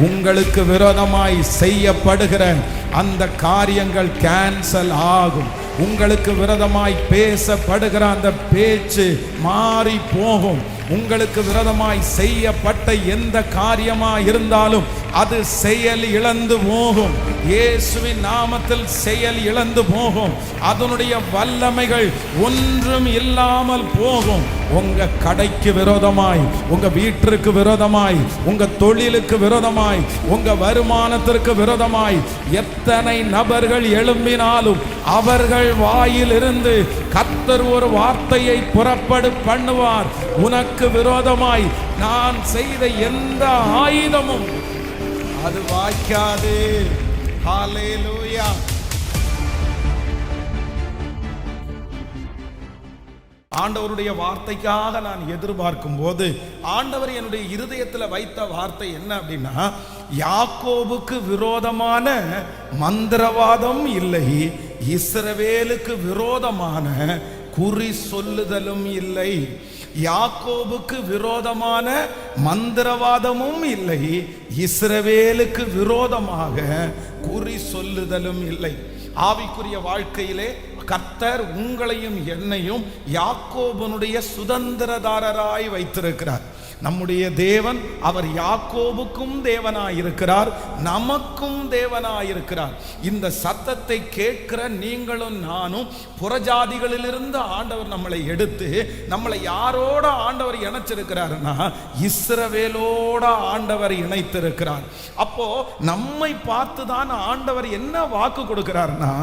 உங்களுக்கு விரோதமாய் செய்யப்படுகிற அந்த காரியங்கள் கேன்சல் ஆகும். உங்களுக்கு விரோதமாய் பேசப்படுகிற அந்த பேச்சு மாறி போகும். உங்களுக்கு விரோதமாய் செய்யப்பட்ட எந்த காரியமா இருந்தாலும் அது செயல் இழந்து போகும். இயேசுவின் நாமத்தில் செயல் இழந்து போகும். அதனுடைய வல்லமைகள் ஒன்றும் இல்லாமல் போகும். உங்க கடைக்கு விரோதமாய், உங்க வீட்டிற்கு விரோதமாய், உங்க தொழிலுக்கு விரோதமாய், உங்க வருமானத்திற்கு விரோதமாய் எத்தனை நபர்கள் எழும்பினாலும் அவர்கள் வாயிலிருந்து கர்த்தர் ஒரு வார்த்தையை புறப்படு பண்ணுவார். உனக்கு விரோதமாய் நான் செய்த எந்த ஆயுதமும் அது வாய்க்காது. ஹல்லேலூயா. ஆண்டவருடைய வார்த்தைக்காக நான் எதிர்பார்க்கும் போது ஆண்டவர் என்னுடைய இருதயத்தில் வைத்த வார்த்தை என்ன அப்படின்னா, யாக்கோபுக்கு விரோதமான மந்திரவாதம் இல்லை, இஸ்ரவேலுக்கு விரோதமான குறி சொல்லுதலும் இல்லை. யாக்கோபுக்கு விரோதமான மந்திரவாதமும் இல்லை, இஸ்ரவேலுக்கு விரோதமாக குறி சொல்லுதலும் இல்லை. ஆவிக்குரிய வாழ்க்கையிலே கர்த்தர் உங்களையும் என்னையும் யாக்கோபனுடைய சுதந்திரதாரராய் வைத்திருக்கிறார். நம்முடைய தேவன் அவர் யாக்கோபுக்கும் தேவனாயிருக்கிறார், நமக்கும் தேவனாயிருக்கிறார். இந்த சத்தத்தை கேட்கிற நீங்களும் நானும் புறஜாதிகளிலிருந்து ஆண்டவர் நம்மளை எடுத்து நம்மளை யாரோட ஆண்டவர் இணைச்சிருக்கிறார்னா இஸ்ரவேலோட ஆண்டவர் இணைத்திருக்கிறார். அப்போ நம்மை பார்த்து தான் ஆண்டவர் என்ன வாக்கு கொடுக்கிறார்னா,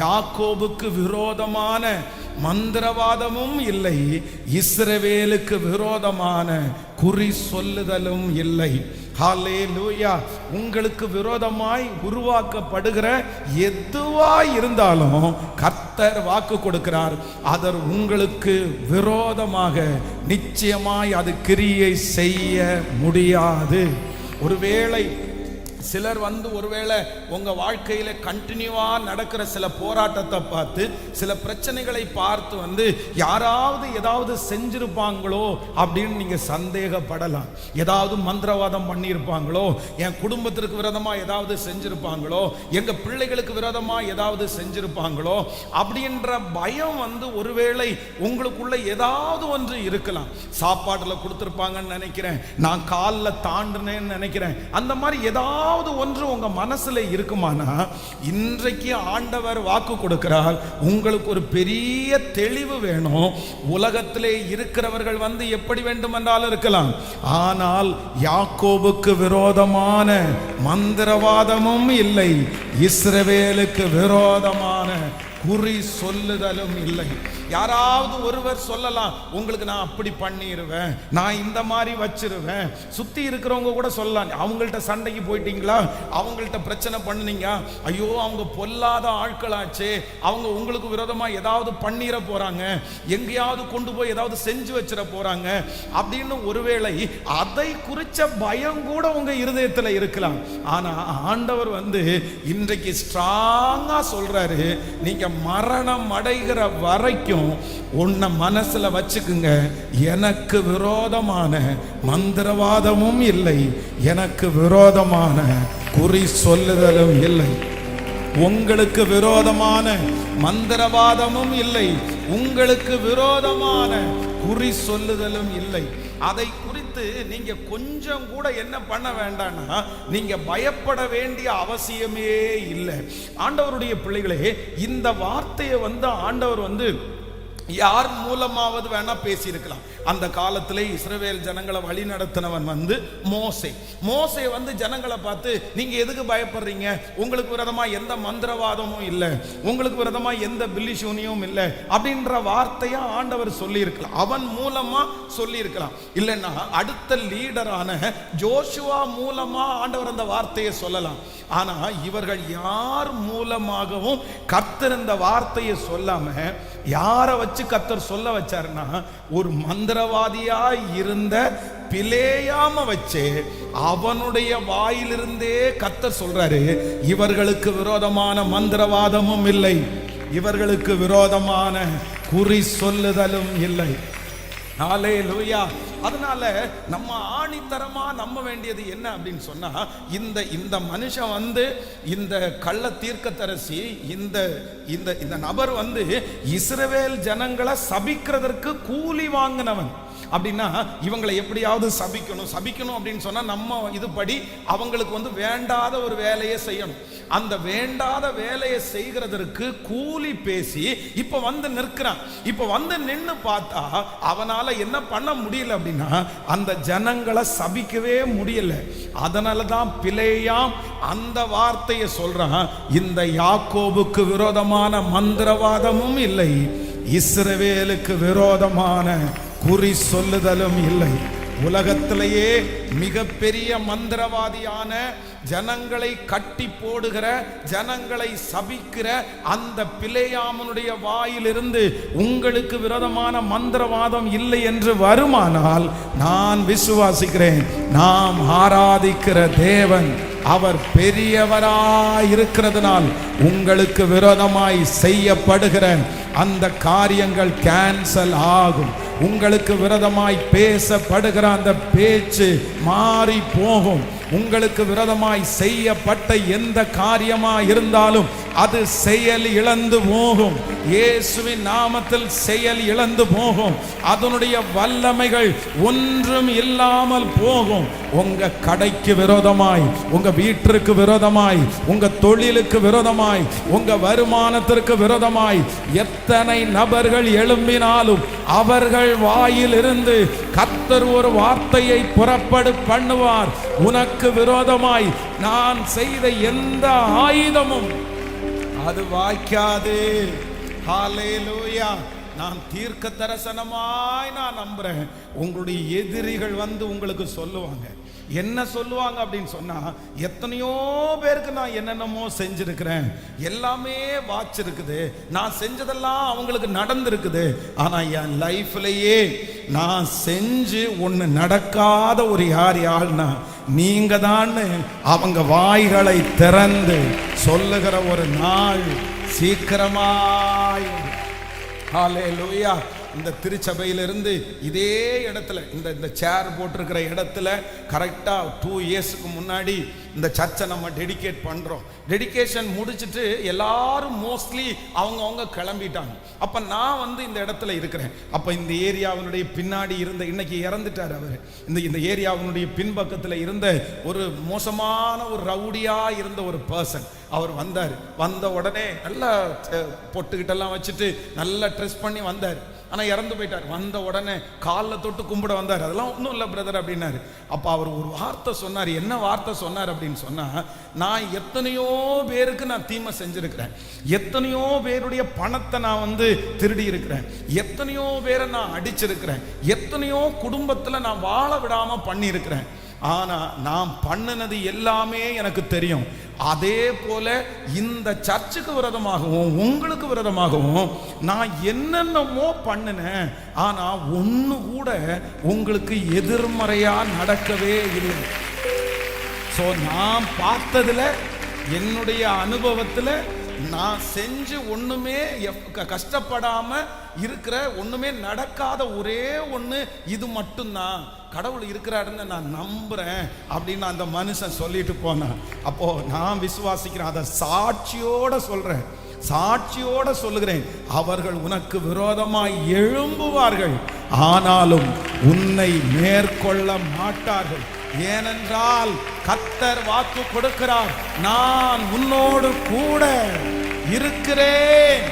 யாக்கோபுக்கு விரோதமான மந்திரவாதமும் இல்லை, இஸ்ரவேலுக்கு விரோதமான குறி சொல்லுதலும் இல்லை. ஹல்லேலூயா. உங்களுக்கு விரோதமாய் உருவாக்கப்படுகிற எதுவாய் இருந்தாலும் கர்த்தர் வாக்கு கொடுக்கிறார், அதர் உங்களுக்கு விரோதமாக நிச்சயமாய் அது கிரியை செய்ய முடியாது. ஒருவேளை சிலர் ஒருவேளை உங்க வாழ்க்கையில கண்டினியூவா நடக்கிற சில போராட்டத்தை பார்த்து, சில பிரச்சனைகளை பார்த்து யாராவது ஏதாவது செஞ்சிருப்பாங்களோ அப்படின்னு நீங்க சந்தேகப்படலாம். ஏதாவது மந்திரவாதம் பண்ணியிருப்பாங்களோ, என் குடும்பத்திற்கு விரோதமா ஏதாவது செஞ்சிருப்பாங்களோ, எங்க பிள்ளைகளுக்கு விரோதமா ஏதாவது செஞ்சிருப்பாங்களோ அப்படின்ற பயம் ஒருவேளை உங்களுக்குள்ள ஏதாவது ஒன்று இருக்கலாம். சாப்பாட்டுல கொடுத்திருப்பாங்கன்னு நினைக்கிறேன், நான் காலில் தாண்டினேன்னு நினைக்கிறேன், அந்த மாதிரி ஏதாவது ஒன்று உங்க மனசுல இருக்குமானா இன்றைக்கு ஆண்டவர் வாக்கு கொடுக்கிறார். உங்களுக்கு ஒரு பெரிய தெளிவு வேணும். உலகத்திலே இருக்கிறவர்கள் எப்படி வேண்டுமென்றாலும் இருக்கலாம், ஆனால் யாக்கோபுக்கு விரோதமான மந்திரவாதமும் இல்லை, இஸ்ரவேலுக்கு விரோதமான குறி சொல்லுதலும் இல்லை. யாராவது ஒருவர் சொல்லலாம், உங்களுக்கு நான் அப்படி பண்ணிடுவேன், நான் இந்த மாதிரி வச்சிருவேன். சுத்தி இருக்கிறவங்க கூட சொல்லலாம், அவங்கள்ட்ட சண்டைக்கு போயிட்டீங்களா, அவங்கள்ட்ட பிரச்சனை பண்ணுனீங்க, ஐயோ அவங்க பொல்லாத ஆட்களாச்சே, அவங்க உங்களுக்கு விரோதமா ஏதாவது பண்ணிட போறாங்க, எங்கேயாவது கொண்டு போய் ஏதாவது செஞ்சு வச்சிட போறாங்க அப்படின்னு ஒருவேளை அதை குறிச்ச பயம் கூட உங்க இருதயத்துல இருக்கலாம். ஆனா ஆண்டவர் இன்றைக்கு ஸ்ட்ராங்கா சொல்றாரு, நீங்க மரணம் அடைகிற வரைக்கும் உன்னை மனசுல வச்சுக்குங்க, எனக்கு விரோதமான மந்திரவாதமும் இல்லை, எனக்கு விரோதமான குறி சொல்லுதலும் இல்லை. உங்களுக்கு விரோதமான மந்திரவாதமும் இல்லை, உங்களுக்கு விரோதமான குறி சொல்லுதலும் இல்லை. அதை குறித்து நீங்க கொஞ்சம் கூட என்ன பண்ண வேண்டாம்னா, நீங்க பயப்பட வேண்டிய அவசியமே இல்லை. ஆண்டவருடைய பிள்ளைகளே, இந்த வார்த்தையை ஆண்டவர் யார் மூலமாவது வேணா பேசியிருக்கலாம். அந்த காலத்திலே இஸ்ரவேல் ஜனங்களை வழி நடத்தினவன் மோசே. மோசே ஜனங்களை பார்த்து, நீங்க எதுக்கு பயப்படுறீங்க, உங்களுக்கு விரோதமா எந்த மந்திரவாதமும் இல்லை, உங்களுக்கு விரோதமா எந்த பில்லிசூனியும் இல்லை அப்படின்ற வார்த்தையா ஆண்டவர் சொல்லி இருக்கலாம். அவன் மூலமா சொல்லி இருக்கலாம். இல்லைன்னா அடுத்த லீடரான ஜோஷுவா மூலமா ஆண்டவர் அந்த வார்த்தையை சொல்லலாம். ஆனா இவர்கள் யார் மூலமாகவும் கர்த்தர் இந்த வார்த்தையை சொல்லாம யாரை வச்சு கர்த்தர் சொல்ல வச்சாருன்னா, ஒரு மந்திரவாதியா இருந்த பிலேயாம வச்சு அவனுடைய வாயிலிருந்தே கர்த்தர் சொல்றாரு, இவர்களுக்கு விரோதமான மந்திரவாதமும் இல்லை, இவர்களுக்கு விரோதமான குறி சொல்லுதலும் இல்லை. ஹல்லேலூயா. அதனால நம்ம ஆணித்தரமா நம்ப வேண்டியது என்ன அப்படின்னு சொன்னா, இந்த மனுஷன் வந்து இந்த கள்ள தீர்க்கதரிசி இந்த நபர் வந்து இஸ்ரவேல் ஜனங்களை சபிக்கிறதற்கு கூலி வாங்கினவன். அப்படின்னா இவங்களை எப்படியாவது சபிக்கணும் அப்படின்னு சொன்னா நம்ம இதுபடி அவங்களுக்கு வந்து வேண்டாத ஒரு வேலையை செய்யணும். அந்த வேண்டாத வேலையை செய்கிறதற்கு கூலி பேசி இப்ப வந்து நிற்கிறான். இப்ப வந்து நின்னு பார்த்தா அவனால என்ன பண்ண முடியல அப்படின்னா அந்த ஜனங்களை சபிக்கவே முடியல. அதனாலதான் பிலேயாம் அந்த வார்த்தையை சொல்றான், இந்த யாக்கோபுக்கு விரோதமான மந்திரவாதமும் இல்லை, இஸ்ரவேலுக்கு விரோதமான குறி சொல்லுதலும் இல்லை. உலகத்திலேயே மிகப்பெரிய மந்திரவாதியான, ஜனங்களை கட்டி போடுகிற, ஜனங்களை சபிக்கிற அந்த பிலேயாமனுடைய வாயிலிருந்து உங்களுக்கு விரோதமான மந்திரவாதம் இல்லை என்று வருமானால் நான் விசுவாசிக்கிறேன், நாம் ஆராதிக்கிற தேவன் அவர் பெரியவராய் இருக்கிறதுனால் உங்களுக்கு விரோதமாய் செய்யப்படுகிற அந்த காரியங்கள் கேன்சல் ஆகும். உங்களுக்கு விரோதமாய் பேசப்படுகிற அந்த பேச்சு மாறி போகும். உங்களுக்கு விரோதமாய் செய்யப்பட்ட எந்த காரியமா இருந்தாலும் அது செயல் இழந்து போகும். இயேசுவின் நாமத்தில் செயல் இழந்து போகும். அதனுடைய வல்லமைகள் ஒன்றும் இல்லாமல் போகும். உங்க கடைக்கு விரோதமாய், உங்க வீட்டிற்கு விரோதமாய், உங்க தொழிலுக்கு விரோதமாய், உங்க வருமானத்திற்கு விரோதமாய் எத்தனை நபர்கள் எழும்பினாலும் அவர்கள் வாயிலிருந்து கர்த்தர் ஒரு வார்த்தையை புறப்படு பண்ணுவார். உனக்கு விரோதமாய் நான் செய்த எந்த ஆயுதமும் அது வாய்க்காது. ஹல்லேலூயா. நான் தீர்க்க தரிசனமாய் நான் நம்புறேன். உங்களுடைய எதிரிகள் வந்து உங்களுக்கு சொல்லுவாங்க. என்ன சொல்லுவாங்க அப்படின்னு சொன்னா, எத்தனையோ பேருக்கு நான் என்னென்னமோ செஞ்சிருக்கிறேன், எல்லாமே வாச்சிருக்குது, நான் செஞ்சதெல்லாம் அவங்களுக்கு நடந்திருக்குது, ஆனா என் லைஃப்லயே நான் செஞ்சு ஒண்ணு நடக்காத ஒரு யாழ்னா நீங்க தான் அவங்க வாய்களை திறந்து சொல்லுகிற ஒரு நாள் சீக்கிரமாய். ஹல்லேலூயா. இந்த திருச்சபையிலிருந்து இதே இடத்துல இந்த சேர் போட்டிருக்கிற இடத்துல கரெக்டாக 2 இயர்ஸுக்கு முன்னாடி இந்த சர்ச்சை நம்ம டெடிகேட் பண்ணுறோம். டெடிகேஷன் முடிச்சுட்டு எல்லாரும் மோஸ்ட்லி அவங்க கிளம்பிட்டாங்க. அப்போ நான் வந்து இந்த இடத்துல இருக்கிறேன். அப்போ இந்த ஏரியாவினுடைய பின்னாடி இருந்த, இன்னைக்கு இறந்துட்டார் அவர், இந்த ஏரியாவினுடைய பின்பக்கத்தில் இருந்த ஒரு மோசமான ஒரு ரவுடியாக இருந்த ஒரு பர்சன் அவர் வந்தார். வந்த உடனே நல்லா பொட்டுக்கிட்டெல்லாம் வச்சுட்டு நல்லா ட்ரெஸ் பண்ணி வந்தார். ஆனால் இறந்து போயிட்டார். வந்த உடனே காலில் தொட்டு கும்பிட வந்தார். அதெல்லாம் ஒன்றும் இல்லை பிரதர் அப்படின்னாரு. அப்போ அவர் ஒரு வார்த்தை சொன்னார். என்ன வார்த்தை சொன்னார் அப்படின்னு சொன்னால், நான் எத்தனையோ பேருக்கு நான் தீமை செஞ்சிருக்கிறேன், எத்தனையோ பேருடைய பணத்தை நான் வந்து திருடி இருக்கிறேன், எத்தனையோ பேரை நான் அடிச்சிருக்கிறேன், எத்தனையோ குடும்பத்தில் நான் வாழ விடாமல் பண்ணியிருக்கிறேன். ஆனா நான் பண்ணினது எல்லாமே எனக்கு தெரியும். அதே போல இந்த சர்ச்சுக்கு விரோதமாகவும் உங்களுக்கு விரோதமாகவும் நான் என்னென்னமோ பண்ணினேன். ஆனா ஒண்ணு கூட உங்களுக்கு எதிர்மறையா நடக்கவே இல்லை. சோ நான் பார்த்ததுல, என்னுடைய அனுபவத்துல, நான் செஞ்சு ஒண்ணுமே கஷ்டப்படாம இருக்கிற, ஒண்ணுமே நடக்காத ஒரே ஒண்ணு இது மட்டும்தான். கடவுள் இருக்கிறாருன்னு நான் நம்புறேன் அப்படின்னு அந்த மனுஷன் சொல்லிட்டு போனான். அப்போ நான் விசுவாசிக்கிறேன், அதை சாட்சியோட சொல்றேன், சாட்சியோட சொல்லுகிறேன். அவர்கள் உனக்கு விரோதமாய் எழும்புவார்கள், ஆனாலும் உன்னை மேற்கொள்ள மாட்டார்கள். ஏனென்றால் கர்த்தர் வாக்கு கொடுக்கிறார், நான் உன்னோடு கூட இருக்கிறேன்.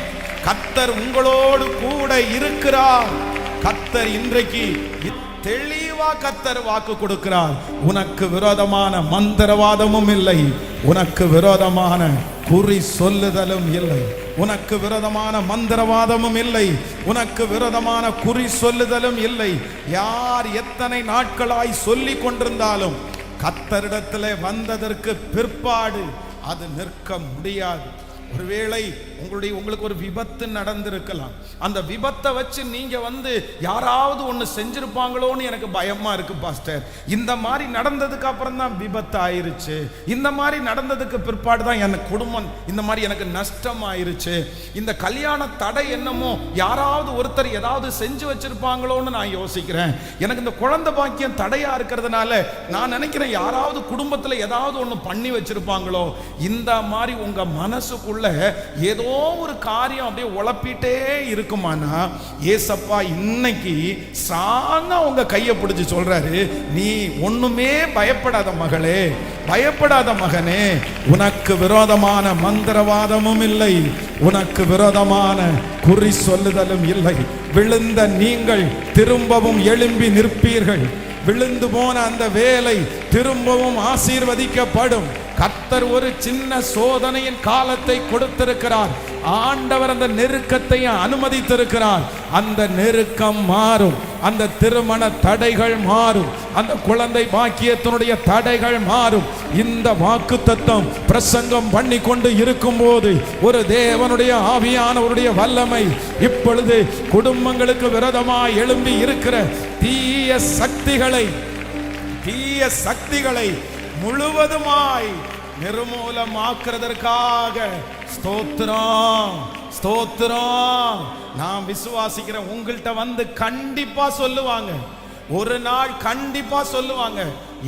கர்த்தர் உங்களோடு கூட இருக்கிறார். கர்த்தர் இன்றைக்கு தெளிவா கர்த்தர் வாக்கு கொடுக்கிறார். உனக்கு விரோதமான மந்திரவாதமும் இல்லை, உனக்கு விரோதமான குறி சொல்லுதலும் இல்லை, உனக்கு விரோதமான மந்திரவாதமும் இல்லை, உனக்கு விரோதமான குறி சொல்லுதலும் இல்லை. யார் எத்தனை நாட்களாய் சொல்லி கொண்டிருந்தாலும் கர்த்தரிடத்தில் வந்ததற்கு பிற்பாடு அது நிற்க முடியாது. ஒருவேளை உங்களுக்கு ஒரு விபத்து நடந்திருக்கலாம். அந்த விபத்தை வச்சு நீங்க யாராவது ஒன்று செஞ்சிருப்பாங்களோன்னு எனக்கு பயமா இருக்கு பாஸ்டர். இந்த மாதிரி நடந்ததுக்கு அப்புறம் தான் விபத்து ஆயிருச்சு, இந்த மாதிரி நடந்ததுக்கு பிற்பாடு தான் எனக்கு குடும்பம் இந்த மாதிரி எனக்கு நஷ்டம் ஆயிருச்சு. இந்த கல்யாண தடை என்னமோ யாராவது ஒருத்தர் ஏதாவது செஞ்சு வச்சிருப்பாங்களோன்னு நான் யோசிக்கிறேன். எனக்கு இந்த குழந்தை பாக்கியம் தடையா இருக்கிறதுனால நான் நினைக்கிறேன் யாராவது குடும்பத்தில் ஏதாவது ஒன்று பண்ணி வச்சிருப்பாங்களோ. இந்த மாதிரி உங்க மனசுக்குள்ள ஏதோ ஒரு காரியம் அப்படியே உழப்பிட்டே இருக்குமானா, ஏசப்பா இன்னைக்கு சாங்க உங்க கையை பிடிச்சு சொல்றாரு, நீ ஒண்ணுமே பயப்படாத மகளே, பயப்படாத மகனே, உனக்கு விரோதமான மந்திரவாதமும் இல்லை, உனக்கு விரோதமான குறி சொல்லுதலும் இல்லை. விழுந்த நீங்கள் திரும்பவும் எழும்பி நிற்பீர்கள். விழுந்து போன அந்த வேலை திரும்பவும் ஆசீர்வதிக்கப்படும். கர்த்தர் ஒரு சின்ன சோதனையின் காலத்தை கொடுத்திருக்கிறார். ஆண்டவர் அந்த நெருக்கத்தை அனுமதித்திருக்கிறார். அந்த நெருக்கம் மாறும், அந்த திருமண தடைகள் மாறும், அந்த குழந்தை பாக்கியத்தினுடைய தடைகள் மாறும். இந்த வாக்குத்தத்தம் பிரசங்கம் பண்ணி கொண்டு இருக்கும் போது ஒரு தேவனுடைய ஆவியானவருடைய வல்லமை இப்பொழுது குடும்பங்களுக்கு விரோதமாய் எழும்பி இருக்கிற தீய சக்திகளை முழுவதுமாய் நிர்மூலமாக்குறதற்காக ஸ்தோத்திரம், ஸ்தோத்திரம். நான் விசுவாசிக்கிறேன் உங்கள்கிட்ட கண்டிப்பா சொல்லுவாங்க, ஒரு நாள் கண்டிப்பா சொல்லுவாங்க.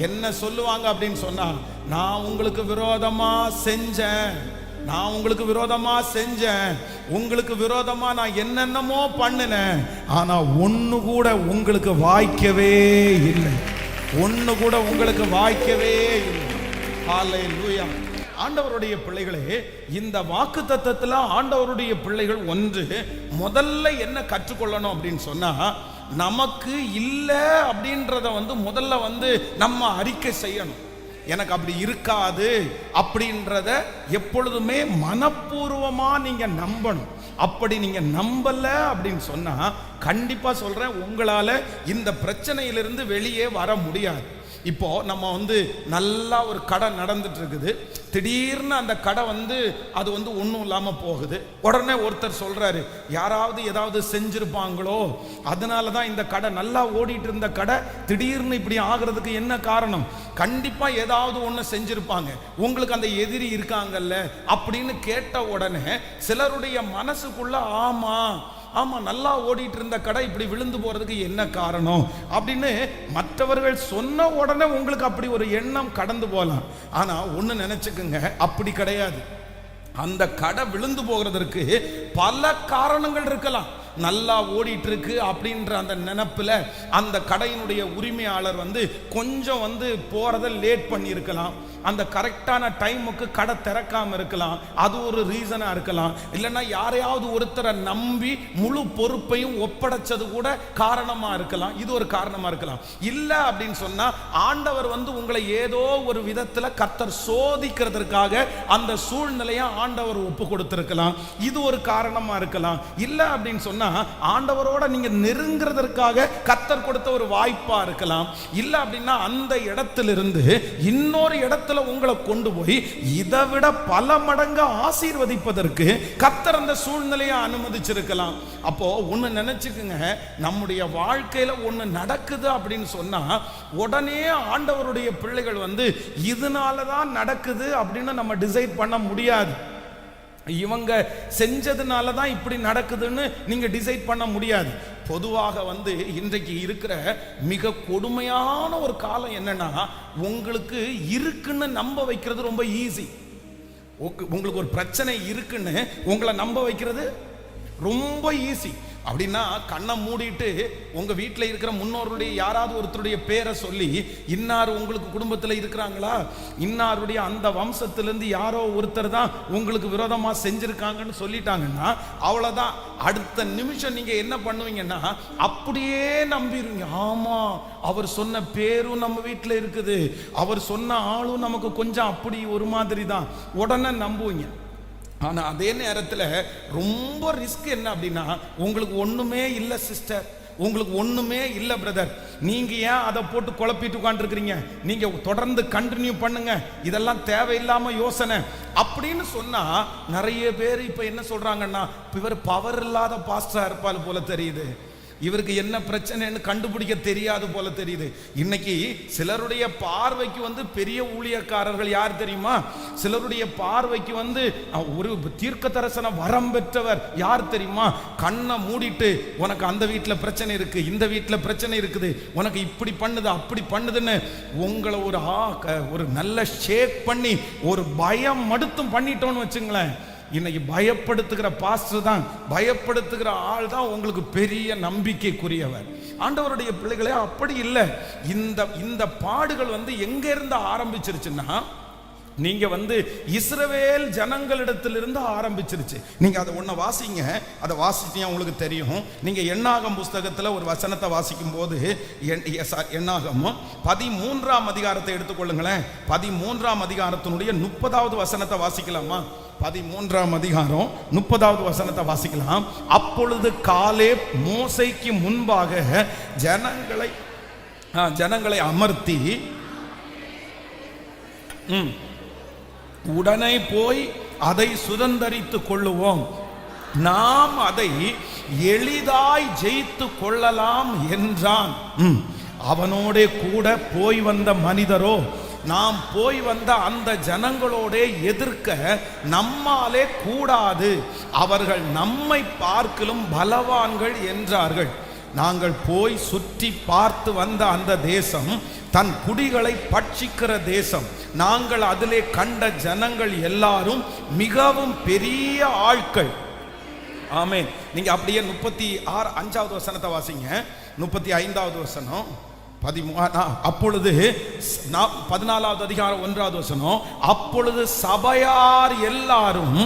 என்ன சொல்லுவாங்க அப்படின்னு சொன்னா, நான் உங்களுக்கு விரோதமா செஞ்சேன், நான் உங்களுக்கு விரோதமா செஞ்சேன், உங்களுக்கு விரோதமா நான் என்னென்னமோ பண்ணினேன், ஆனா ஒண்ணு கூட உங்களுக்கு வாய்க்கவே இல்லை, ஒண்ணு கூட உங்களுக்கு வாய்க்கவே இல்லை. ஹல்லேலூயா. ஆண்டவருடைய பிள்ளைகளே, இந்த வாக்குத்தத்தத்துல ஆண்டவருடைய பிள்ளைகள் முதல்ல என்ன கற்றுக்கொள்ளணும் அப்படின்னு சொன்னா, நமக்கு இல்லை அப்படின்றத முதல்ல நம்ம அறிக்கை செய்யணும். எனக்கு அப்படி இருக்காது அப்படின்றத எப்பொழுதுமே மனப்பூர்வமா நீங்க நம்பணும். அப்படி நீங்க நம்பல அப்படின்னு சொன்னா, கண்டிப்பா சொல்றேன், உங்களால இந்த பிரச்சனையிலிருந்து வெளியே வர முடியாது. இப்போ நம்ம நல்லா ஒரு கடை நடந்துட்டு இருக்குது, திடீர்னு அந்த கடை அது ஒன்றும் இல்லாமல் போகுது. உடனே ஒருத்தர் சொல்றாரு, யாராவது ஏதாவது செஞ்சிருப்பாங்களோ, அதனால தான் இந்த கடை நல்லா ஓடிட்டு இருந்த கடை திடீர்னு இப்படி ஆகிறதுக்கு என்ன காரணம்? கண்டிப்பா ஏதாவது ஒன்று செஞ்சிருப்பாங்க, உங்களுக்கு அந்த எதிரி இருக்காங்கல்ல அப்படின்னு கேட்ட உடனே சிலருடைய மனசுக்குள்ள ஆமா ஆமா நல்லா ஓடிட்டு இருந்த கடை இப்படி விழுந்து போறதுக்கு என்ன காரணம் அப்படின்னு மற்றவர்கள் சொன்ன உடனே உங்களுக்கு அப்படி ஒரு எண்ணம் கடந்து போகலாம். ஆனா ஒண்ணு நினைச்சுக்குங்க, அப்படி கிடையாது. அந்த கடை விழுந்து போகிறதற்கு பல காரணங்கள் இருக்கலாம். நல்லா ஓடிட்டு இருக்கு அப்படின்ற அந்த நினைப்புல அந்த கடையினுடைய உரிமையாளர் கொஞ்சம் போறதை லேட் பண்ணி இருக்கலாம், அந்த கரெக்டான டைமுக்கு கடை திறக்காம இருக்கலாம், அது ஒரு ரீசனா இருக்கலாம். இல்லைன்னா யாரையாவது ஒருத்தரை நம்பி முழு பொறுப்பையும் ஒப்படைச்சது கூட காரணமா இருக்கலாம், இது ஒரு காரணமா இருக்கலாம். இல்ல அப்படின்னு சொன்னா ஆண்டவர் உங்களை ஏதோ ஒரு விதத்துல கர்த்தர் சோதிக்கிறதுக்காக அந்த சூழ்நிலையை ஆண்டவர் ஒப்பு கொடுத்திருக்கலாம், இது ஒரு காரணமா இருக்கலாம். இல்ல அப்படின்னு சொன்னா ஆண்டவரோட நீங்க நெருங்கிறதற்காக கர்த்தர் கொடுத்த ஒரு வாய்ப்பா இருக்கலாம். இல்ல அப்படின்னா அந்த இடத்திலிருந்து இன்னொரு இடத்துல உங்களை கொண்டு போய் இதை விட பல மடங்கு ஆசீர்வதிப்பதற்கு கர்த்தர் அந்த சூழ்நிலையை அனுமதிச்சிருக்கலாம். அப்போ ஒண்ணு நினைச்சுக்குங்க, நம்முடைய வாழ்க்கையில ஒண்ணு நடக்குது அப்படின்னு சொன்னா உடனே ஆண்டவருடைய பிள்ளைகள் இதனாலதான் நடக்குது அப்படின்னு நம்ம டிசைட் பண்ண முடியாது. இவங்க செஞ்சதுனால தான் இப்படி நடக்குதுன்னு நீங்க டிசைட் பண்ண முடியாது. பொதுவாக இன்றைக்கு இருக்கிற மிக கொடுமையான ஒரு காலம் என்னன்னா, உங்களுக்கு இருக்குன்னு நம்ப வைக்கிறது ரொம்ப ஈஸி. உங்களுக்கு ஒரு பிரச்சனை இருக்குன்னு உங்களை நம்ப வைக்கிறது ரொம்ப ஈஸி. அப்படின்னா கண்ணை மூடிட்டு உங்க வீட்டில் இருக்கிற முன்னோருடைய யாராவது ஒருத்தருடைய பேரை சொல்லி, இன்னார் உங்களுக்கு குடும்பத்தில் இருக்கிறாங்களா, இன்னாருடைய அந்த வம்சத்திலிருந்து யாரோ ஒருத்தர் தான் உங்களுக்கு விரோதமா செஞ்சிருக்காங்கன்னு சொல்லிட்டாங்கன்னா அவ்வளவுதான். அடுத்த நிமிஷம் நீங்க என்ன பண்ணுவீங்கன்னா அப்படியே நம்பிடுவீங்க. ஆமா, அவர் சொன்ன பேரும் நம்ம வீட்டில் இருக்குது, அவர் சொன்ன ஆளும் நமக்கு கொஞ்சம் அப்படி ஒரு மாதிரி தான், உடனே நம்புவீங்க. ஆனால் அதே நேரத்தில் ரொம்ப ரிஸ்க் என்ன அப்படின்னா, உங்களுக்கு ஒன்றுமே இல்லை சிஸ்டர், உங்களுக்கு ஒண்ணுமே இல்லை பிரதர், நீங்க ஏன் அதை போட்டு குழப்பிட்டு உட்காந்துருக்கிறீங்க, நீங்க தொடர்ந்து கண்டினியூ பண்ணுங்க, இதெல்லாம் தேவையில்லாம யோசனை அப்படின்னு சொன்னா நிறைய பேர் இப்ப என்ன சொல்றாங்கன்னா, இவர் பவர் இல்லாத பாஸ்டரா இருப்பால் போல தெரியுது, இவருக்கு என்ன பிரச்சனைன்னு கண்டுபிடிக்க தெரியாது போல தெரியுது. இன்னைக்கு சிலருடைய பார்வைக்கு வந்து பெரிய ஊழியக்காரர்கள் யார் தெரியுமா? சிலருடைய பார்வைக்கு வந்து ஒரு தீர்க்க தரிசன வரம் பெற்றவர் யார் தெரியுமா? கண்ணை மூடிட்டு உனக்கு அந்த வீட்டில் பிரச்சனை இருக்கு, இந்த வீட்டில் பிரச்சனை இருக்குது, உனக்கு இப்படி பண்ணுது அப்படி பண்ணுதுன்னு உங்களை ஒரு நல்ல ஷேக் பண்ணி ஒரு பயம் மடுத்தும் பண்ணிட்டோன்னு வச்சுங்களேன். இன்னைக்கு பயப்படுத்துகிற பாஸ்டர் தான், பயப்படுத்துகிற ஆள் தான் உங்களுக்கு பெரிய நம்பிக்கைக்குரியவர். ஆண்டவருடைய பிள்ளைகளே அப்படி இல்லை. இந்த பாடுகள் வந்து எங்க இருந்து ஆரம்பிச்சிருச்சுன்னா, நீங்க வந்து இஸ்ரவேல் ஜனங்களிடத்திலிருந்து ஆரம்பிச்சிருச்சு. நீங்க அதை ஒன்ன வாசிங்க, அதை வாசிச்சீங்க உங்களுக்கு தெரியும். நீங்க எண்ணாகம் புஸ்தகத்துல ஒரு வசனத்தை வாசிக்கும் போது, எண்ணாகம் 13ஆம் அதிகாரத்தை எடுத்துக்கொள்ளுங்களேன். 13ஆம் அதிகாரத்தினுடைய 30வது வசனத்தை வாசிக்கலாமா? 13ஆம் அதிகாரம் 30வது வசனத்தை வாசிக்கலாம். அப்பொழுது காலேப் மோசேக்கு முன்பாக ஜனங்களை அமர்த்தி, உடனே போய் அதை சுதந்தரித்துக் கொள்ளுவோம், நாம் அதை எளிதாய் ஜெயித்து கொள்ளலாம் என்றான். அவனோட கூட போய் வந்த மனிதரோ, நாம் போய் வந்த அந்த ஜனங்களோட எதிர்க்க நம்மாலே கூடாது, அவர்கள் நம்மை பார்க்கலும் பலவான்கள் என்றார்கள். நாங்கள் போய் சுற்றி பார்த்து வந்த அந்த தேசம் தன் குடிகளை பட்சிக்கிற தேசம். நாங்கள் அதிலே கண்ட ஜனங்கள் எல்லாரும் மிகவும் பெரிய ஆட்கள். ஆமென். நீங்க அப்படியே 35வது வசனத்தை வாசிங்க. 35வது வசனம். அப்பொழுது 14வது அதிகாரம் 1வது வசனம். அப்பொழுது சபையார் எல்லாரும்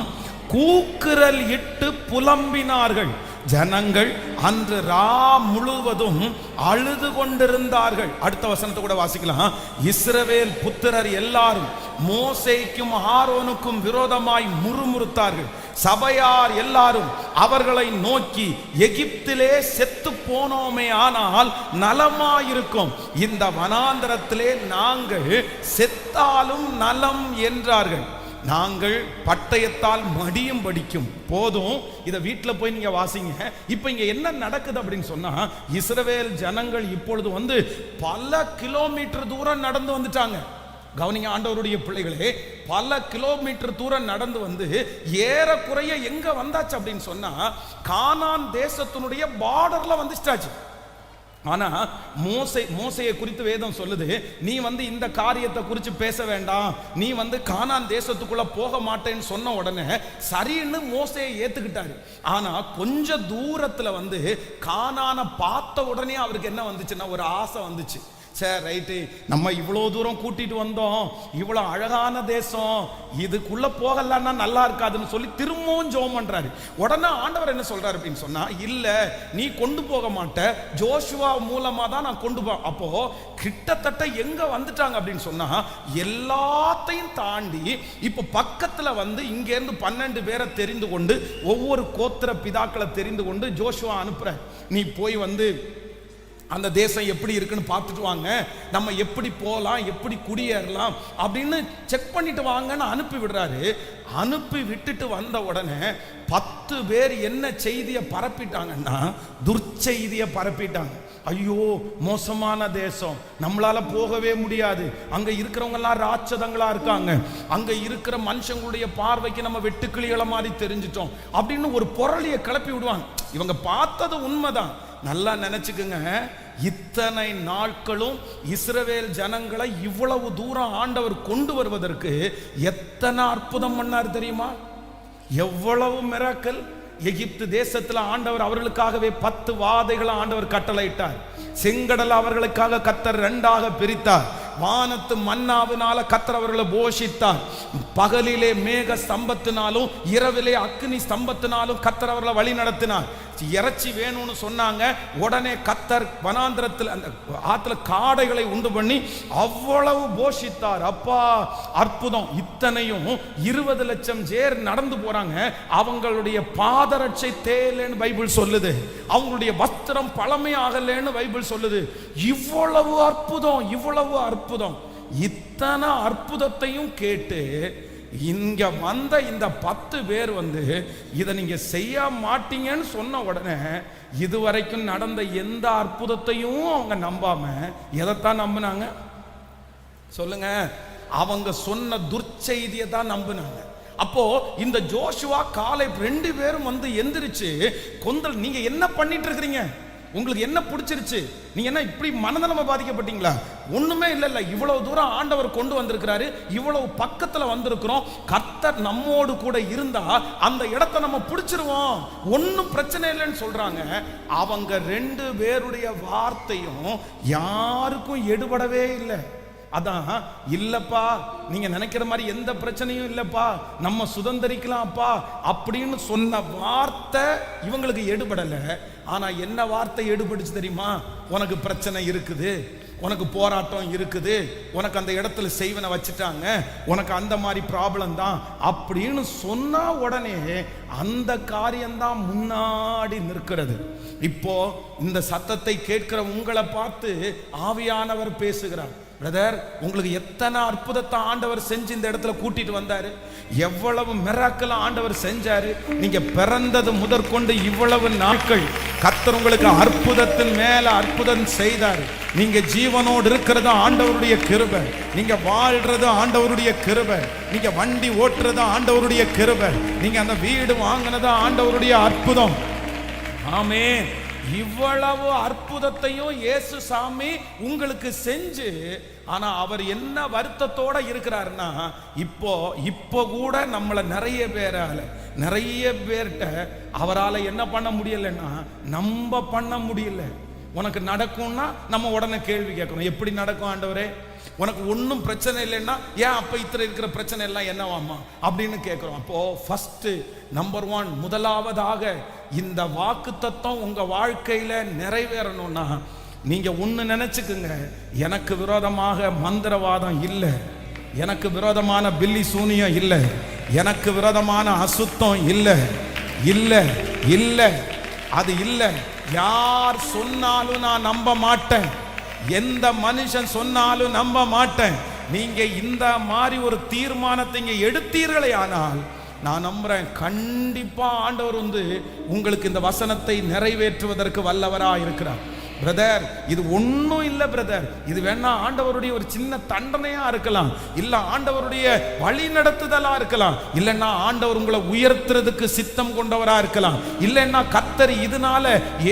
கூக்குரல் இட்டு புலம்பினார்கள். ஜனங்கள் அன்று ரா முழுவதும் அழுது கொண்டிருந்தார்கள். அடுத்த வசனத்தை கூட வாசிக்கலாம். இஸ்ரவேல் புத்திரர் எல்லாரும் மோசேக்கும் ஆரோனுக்கும் விரோதமாய் முறுமுறுத்தார்கள். சபையார் எல்லாரும் அவர்களை நோக்கி, எகிப்திலே செத்து போனோமே ஆனால் நலமாயிருக்கும், இந்த வனாந்தரத்திலே நாங்கள் செத்தாலும் நலம் என்றார்கள். நாங்கள் பட்டயத்தால் மடியும் படிக்கும் போதும். இதை வீட்டில் போய் நீங்க வாசிங்க. இப்ப இங்க என்ன நடக்குது அப்படின்னு சொன்னா, இஸ்ரவேல் ஜனங்கள் இப்பொழுது வந்து பல கிலோமீட்டர் தூரம் நடந்து வந்துட்டாங்க. கவனிங்க ஆண்டவருடைய பிள்ளைகளே, பல கிலோமீட்டர் தூரம் நடந்து வந்து ஏறக்குறைய எங்க வந்தாச்சு அப்படின்னு சொன்னா, கானான் தேசத்தினுடைய பார்டர்ல வந்துட்டாச்சு. ஆனா மோசேயை குறித்து வேதம் சொல்லுது, நீ வந்து இந்த காரியத்தை குறித்து பேச வேண்டாம், நீ வந்து கானான் தேசத்துக்குள்ள போக மாட்டேன்னு சொன்ன உடனே சரின்னு மோசேயை ஏத்துக்கிட்டாரு. ஆனா கொஞ்ச தூரத்துல வந்து கானானை பார்த்த உடனே அவருக்கு என்ன வந்துச்சுன்னா, ஒரு ஆசை வந்துச்சு. சரி ரைட்டு, நம்ம இவ்வளோ தூரம் கூட்டிட்டு வந்தோம், இவ்வளோ அழகான தேசம், இதுக்குள்ள போகலன்னா நல்லா இருக்காதுன்னு சொல்லி திரும்பவும் ஜெபம் பண்றாரு. உடனே ஆண்டவர் என்ன சொல்றாரு அப்படின்னு சொன்னா, இல்ல நீ கொண்டு போக மாட்ட, ஜோஷுவா மூலமா தான் நான் கொண்டு போ. அப்போ கிட்டத்தட்ட எங்க வந்துட்டாங்க அப்படின்னு சொன்னா, எல்லாத்தையும் தாண்டி இப்ப பக்கத்துல வந்து இங்க இருந்து 12 பேரை தெரிந்து கொண்டு, ஒவ்வொரு கோத்திர பிதாக்களை தெரிந்து கொண்டு ஜோஷுவா அனுப்புற, நீ போய் வந்து அந்த தேசம் எப்படி இருக்குன்னு பார்த்துட்டு வாங்க, நம்ம எப்படி போகலாம், எப்படி குடியேறலாம் அப்படின்னு செக் பண்ணிட்டு வாங்கன்னு அனுப்பி விடுறாரு. அனுப்பி விட்டுட்டு வந்த உடனே 10 பேர் என்ன செய்தியை பரப்பிட்டாங்கன்னா, துர்ச்செய்தியை பரப்பிட்டாங்க. ஐயோ மோசமான தேசம், நம்மளால போகவே முடியாது, அங்க இருக்கிறவங்க எல்லாம் ராட்சதங்களா இருக்காங்க, அங்க இருக்கிற மனுஷங்களுடைய பார்வைக்கு நம்ம வெட்டுக்கிளிகளை மாதிரி தெரிஞ்சிட்டோம் அப்படின்னு ஒரு பொருளியை கிளப்பி விடுவாங்க. இவங்க பார்த்தது உண்மைதான். நல்லா நினைச்சுக்குங்க, இத்தனை நாட்களும் இஸ்ரவேல் ஜனங்களை இவ்வளவு தூரம் ஆண்டவர் கொண்டு வருவதற்கு எத்தனை அற்புதம் பண்ணார் தெரியுமா? எவ்வளவு மிராக்கிள். எகிப்து தேசத்துல ஆண்டவர் அவர்களுக்காகவே 10 வாதைகளை ஆண்டவர் கட்டளையிட்டார். செங்கடல் அவர்களுக்காக கர்த்தர் 2ஆக பிரித்தார். வானத்து மன்னாவினால கர்த்தர் அவர்களை போஷித்தார். பகலிலே மேக ஸ்தம்பத்தினாலும் இரவிலே அக்னி ஸ்தம்பத்தினாலும் கர்த்தர் அவர்களை வழி நடத்தினார். இறைச்சி வேணும்னு சொன்னாங்க, உடனே கர்த்தர் வனாந்திரத்தில் அந்த ஆத்துல காடைகளை உண்டு பண்ணி அவ்வளவு போஷித்தார். அப்பா அற்புதம்! இத்தனையும் 20 லட்சம் பேர் நடந்து போறாங்க. அவங்களுடைய பாதரட்சை தேயலன்னு பைபிள் சொல்லுது. அவங்களுடைய வஸ்திரம் பழமையாகலன்னு பைபிள் சொல்லுது. இவ்வளவு அற்புதம், இவ்வளவு அற்புதம்! இத்தனை அற்புதத்தையும் கேட்டு இங்க வந்த இந்த 10 பேர் இதை நீங்க செய்ய மாட்டீங்கன்னு சொன்ன உடனே இதுவரைக்கும் நடந்த எந்த அற்புதத்தையும் அவங்க நம்பாம எதைத்தான் நம்பினாங்க சொல்லுங்க? அவங்க சொன்ன துர்ச்செய்தியை தான் நம்பினாங்க. அப்போ இந்த ஜோஷுவா காலை 2 பேரும் எந்திரிச்சு கொந்தல், நீங்க என்ன பண்ணிட்டு இருக்கிறீங்க? உங்களுக்கு என்ன பிடிச்சிருச்சு? நீங்க என்ன இப்படி மனநலமா பாதிக்கப்பட்டீங்களா? ஒண்ணுமே இல்ல. இவ்வளவு தூரம் ஆண்டவர் கொண்டு வந்திருக்கிறாரு, இவ்வளவு பக்கத்துல வந்திருக்கிறோம். கர்த்தர் நம்மோடு கூட இருந்தா அந்த இடத்தை நம்ம பிடிச்சிருவோம், ஒன்னும் பிரச்சனை இல்லைன்னு சொல்றாங்க. அவங்க 2 பேருடைய வார்த்தையும் யாருக்கும் எடுபடவே இல்லை. அதான் இல்லப்பா, நீங்க நினைக்கிற மாதிரி எந்த பிரச்சனையும் இல்லப்பா, நம்ம சுதந்திரிக்கலாம்ப்பா அப்படின்னு சொன்ன வார்த்தை இவங்களுக்கு எடுபடல. ஆனா என்ன வார்த்தை எடுபடுச்சு தெரியுமா? உனக்கு பிரச்சனை இருக்குது, உனக்கு போராட்டம் இருக்குது, உனக்கு அந்த இடத்துல செய்வனை வச்சுட்டாங்க, உனக்கு அந்த மாதிரி ப்ராப்ளம் தான் அப்படின்னு சொன்னா உடனே அந்த காரியம்தான் முன்னாடி நிற்கிறது. இப்போ இந்த சத்தத்தை கேட்கிற உங்களை பார்த்து ஆவியானவர் பேசுகிறார். பிரதர், உங்களுக்கு எத்தனை அற்புதத்தை ஆண்டவர் செஞ்சு இந்த இடத்துல கூட்டிட்டு வந்தாரு, எவ்வளவு மிராக்கிள் ஆண்டவர் செஞ்சாரு. நீங்க பிறந்தது முதற்கொண்டு இவ்வளவு நாட்கள் கர்த்தர் உங்களுக்கு அற்புதத்தின் மேல அற்புதம் செய்தார். நீங்க ஜீவனோடு இருக்கிறது ஆண்டவருடைய கிருபை, நீங்க வாழ்றது ஆண்டவருடைய கிருபை, நீங்க வண்டி ஓட்டுறது ஆண்டவருடைய கிருபை, நீங்க அந்த வீடு வாங்கினது ஆண்டவருடைய அற்புதம். ஆமென். இவ்வளவு அற்புதத்தையும் இயேசு சாமி உங்களுக்கு செஞ்சு, ஆனா அவர் என்ன வருத்தத்தோட இருக்கிறாருன்னா, இப்போ கூட நம்மள நிறைய பேர்கிட்ட அவரால் என்ன பண்ண முடியலன்னா நம்ப பண்ண முடியல. உனக்கு நடக்கும்னா நம்ம உடனே கேள்வி கேட்கணும், எப்படி நடக்கும் ஆண்டவரே? உனக்கு ஒன்றும் பிரச்சனை இல்லைன்னா ஏன் அப்ப இத்தனை இருக்கிற பிரச்சனை எல்லாம் என்னவாமா அப்படின்னு கேட்கிறோம். அப்போ ஃபர்ஸ்ட் நம்பர் 1 முதலாவதாக இந்த வாக்குத்தத்தம் உங்க வாழ்க்கையில நிறைவேறணும்னா நீங்க ஒண்ணு நினைச்சுக்குங்க, எனக்கு விரோதமாக மந்திரவாதம் இல்லை, எனக்கு விரோதமான பில்லி சூனியம் இல்லை, எனக்கு விரோதமான அசுத்தம் இல்லை, இல்லை இல்லை, அது இல்லை. யார் சொன்னாலும் நான் நம்ப மாட்டேன், எந்த மனுஷன் சொன்னாலும் நம்ப மாட்டேன். நீங்க இந்த மாதிரி ஒரு தீர்மானத்தை இங்க எடுத்தீர்களே ஆனால் நான் நம்புறேன், கண்டிப்பா ஆண்டவர் உங்களுக்கு இந்த வசனத்தை நிறைவேற்றுவதற்கு வல்லவரா இருக்கிறார். பிரதர், இது ஒன்றும் இல்லை பிரதர், இது வேணா ஆண்டவருடைய ஒரு சின்ன தண்டனையா இருக்கலாம், இல்ல ஆண்டவருடைய வழி நடத்துதலா இருக்கலாம், இல்லைன்னா ஆண்டவர் உங்களை உயர்த்துறதுக்கு சித்தம் கொண்டவரா இருக்கலாம், இல்லைன்னா கர்த்தர் இதனால